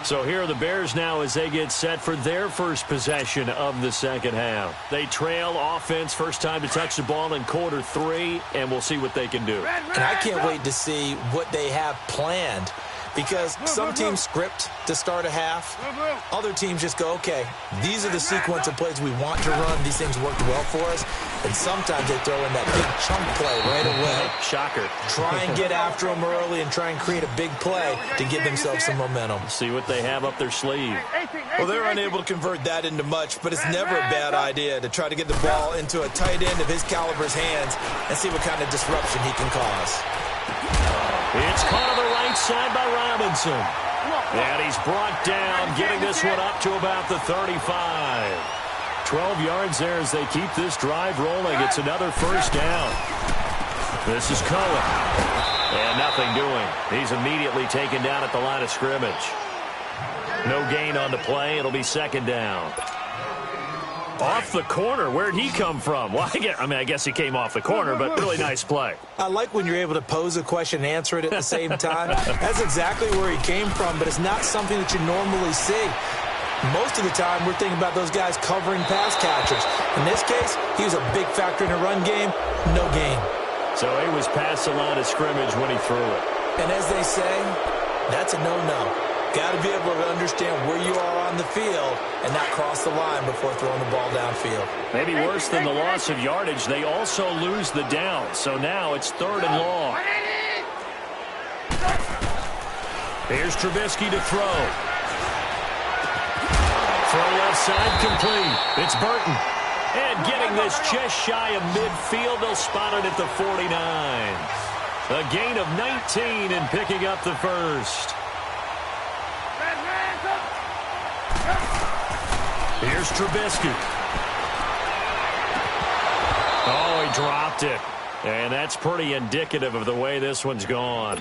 So here are the Bears now as they get set for their first possession of the second half. They trail offense, first time to touch the ball in quarter 3, and we'll see what they can do. And I can't wait to see what they have planned. Because some teams script to start a half. Other teams just go, okay, these are the sequence of plays we want to run. These things worked well for us. And sometimes they throw in that big chunk play right away. Shocker. Try and get after them early and try and create a big play to give themselves some momentum. See what they have up their sleeve. Well, they're unable to convert that into much, but it's never a bad idea to try to get the ball into a tight end of his caliber's hands and see what kind of disruption he can cause. It's caught on the right side by Robinson. And he's brought down, getting this one up to about the 35. 12 yards there as they keep this drive rolling. It's another first down. This is Cohen. And nothing doing. He's immediately taken down at the line of scrimmage. No gain on the play. It'll be 2nd down. Off the corner. Where'd he come from? Well, I guess he came off the corner, but really nice play. I like when you're able to pose a question and answer it at the same time. That's exactly where he came from, but it's not something that you normally see. Most of the time, we're thinking about those guys covering pass catchers. In this case, he was a big factor in the run game. No gain. So he was past the line of scrimmage when he threw it. And as they say, that's a no-no. Got to be able to understand where you are on the field and not cross the line before throwing the ball downfield. Maybe worse than the loss of yardage, they also lose the down. So now it's 3rd and long. Here's Trubisky to throw. Throw left side complete. It's Burton. And getting this just shy of midfield, they'll spot it at the 49. A gain of 19 and picking up the first. Here's Trubisky. Oh, he dropped it. And that's pretty indicative of the way this one's gone.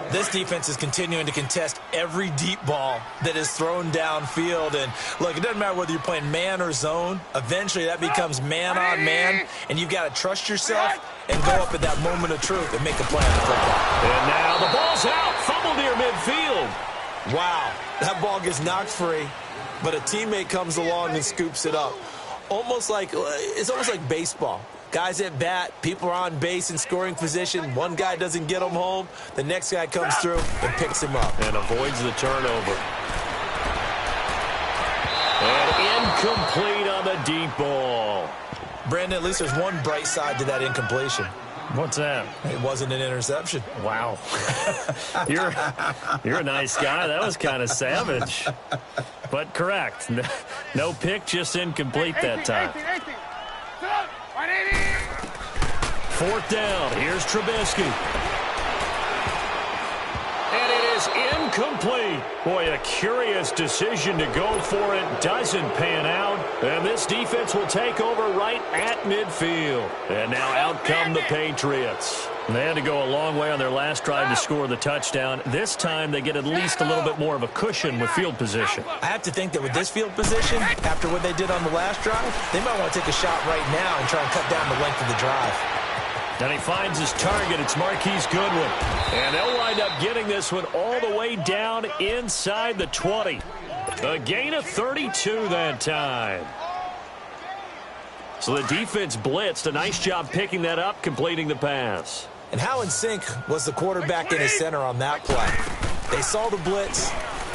This defense is continuing to contest every deep ball that is thrown downfield. And, look, it doesn't matter whether you're playing man or zone. Eventually, that becomes man on man. And you've got to trust yourself and go up at that moment of truth and make a play on the football. And now the ball's out. Fumble near midfield. Wow. That ball gets knocked free, but a teammate comes along and scoops it up. It's almost like baseball. Guys at bat, people are on base in scoring position. One guy doesn't get him home. The next guy comes through and picks him up. And avoids the turnover. And incomplete on the deep ball. Brandon, at least there's one bright side to that incompletion. What's that? It wasn't an interception. Wow. You're a nice guy. That was kind of savage. But correct. No pick, just incomplete that time. 4th down. Here's Trubisky. And it is incomplete. Boy, a curious decision to go for it. Doesn't pan out. And this defense will take over right at midfield. And now out come the Patriots. They had to go a long way on their last drive to score the touchdown. This time they get at least a little bit more of a cushion with field position. I have to think that with this field position, after what they did on the last drive, they might want to take a shot right now and try and cut down the length of the drive. And he finds his target. It's Marquise Goodwin. And they'll wind up getting this one all the way down inside the 20. A gain of 32 that time. So the defense blitzed. A nice job picking that up, completing the pass. And how in sync was the quarterback and his center on that play? They saw the blitz,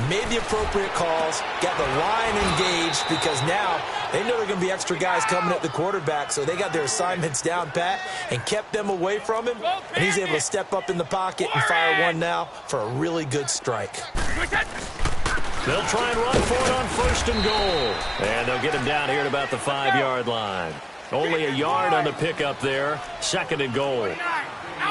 made the appropriate calls, got the line engaged because now they know there are going to be extra guys coming at the quarterback, so they got their assignments down pat and kept them away from him, and he's able to step up in the pocket and fire one now for a really good strike. They'll try and run for it on 1st and goal. And they'll get him down here at about the 5-yard line. Only a yard on the pickup there. 2nd and goal.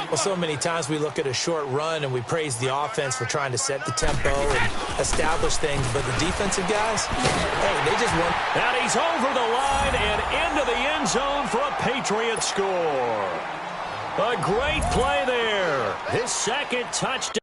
Well, so many times we look at a short run and we praise the offense for trying to set the tempo and establish things, but the defensive guys, hey, they just won. And he's over the line and into the end zone for a Patriot score. A great play there. His 2nd touchdown.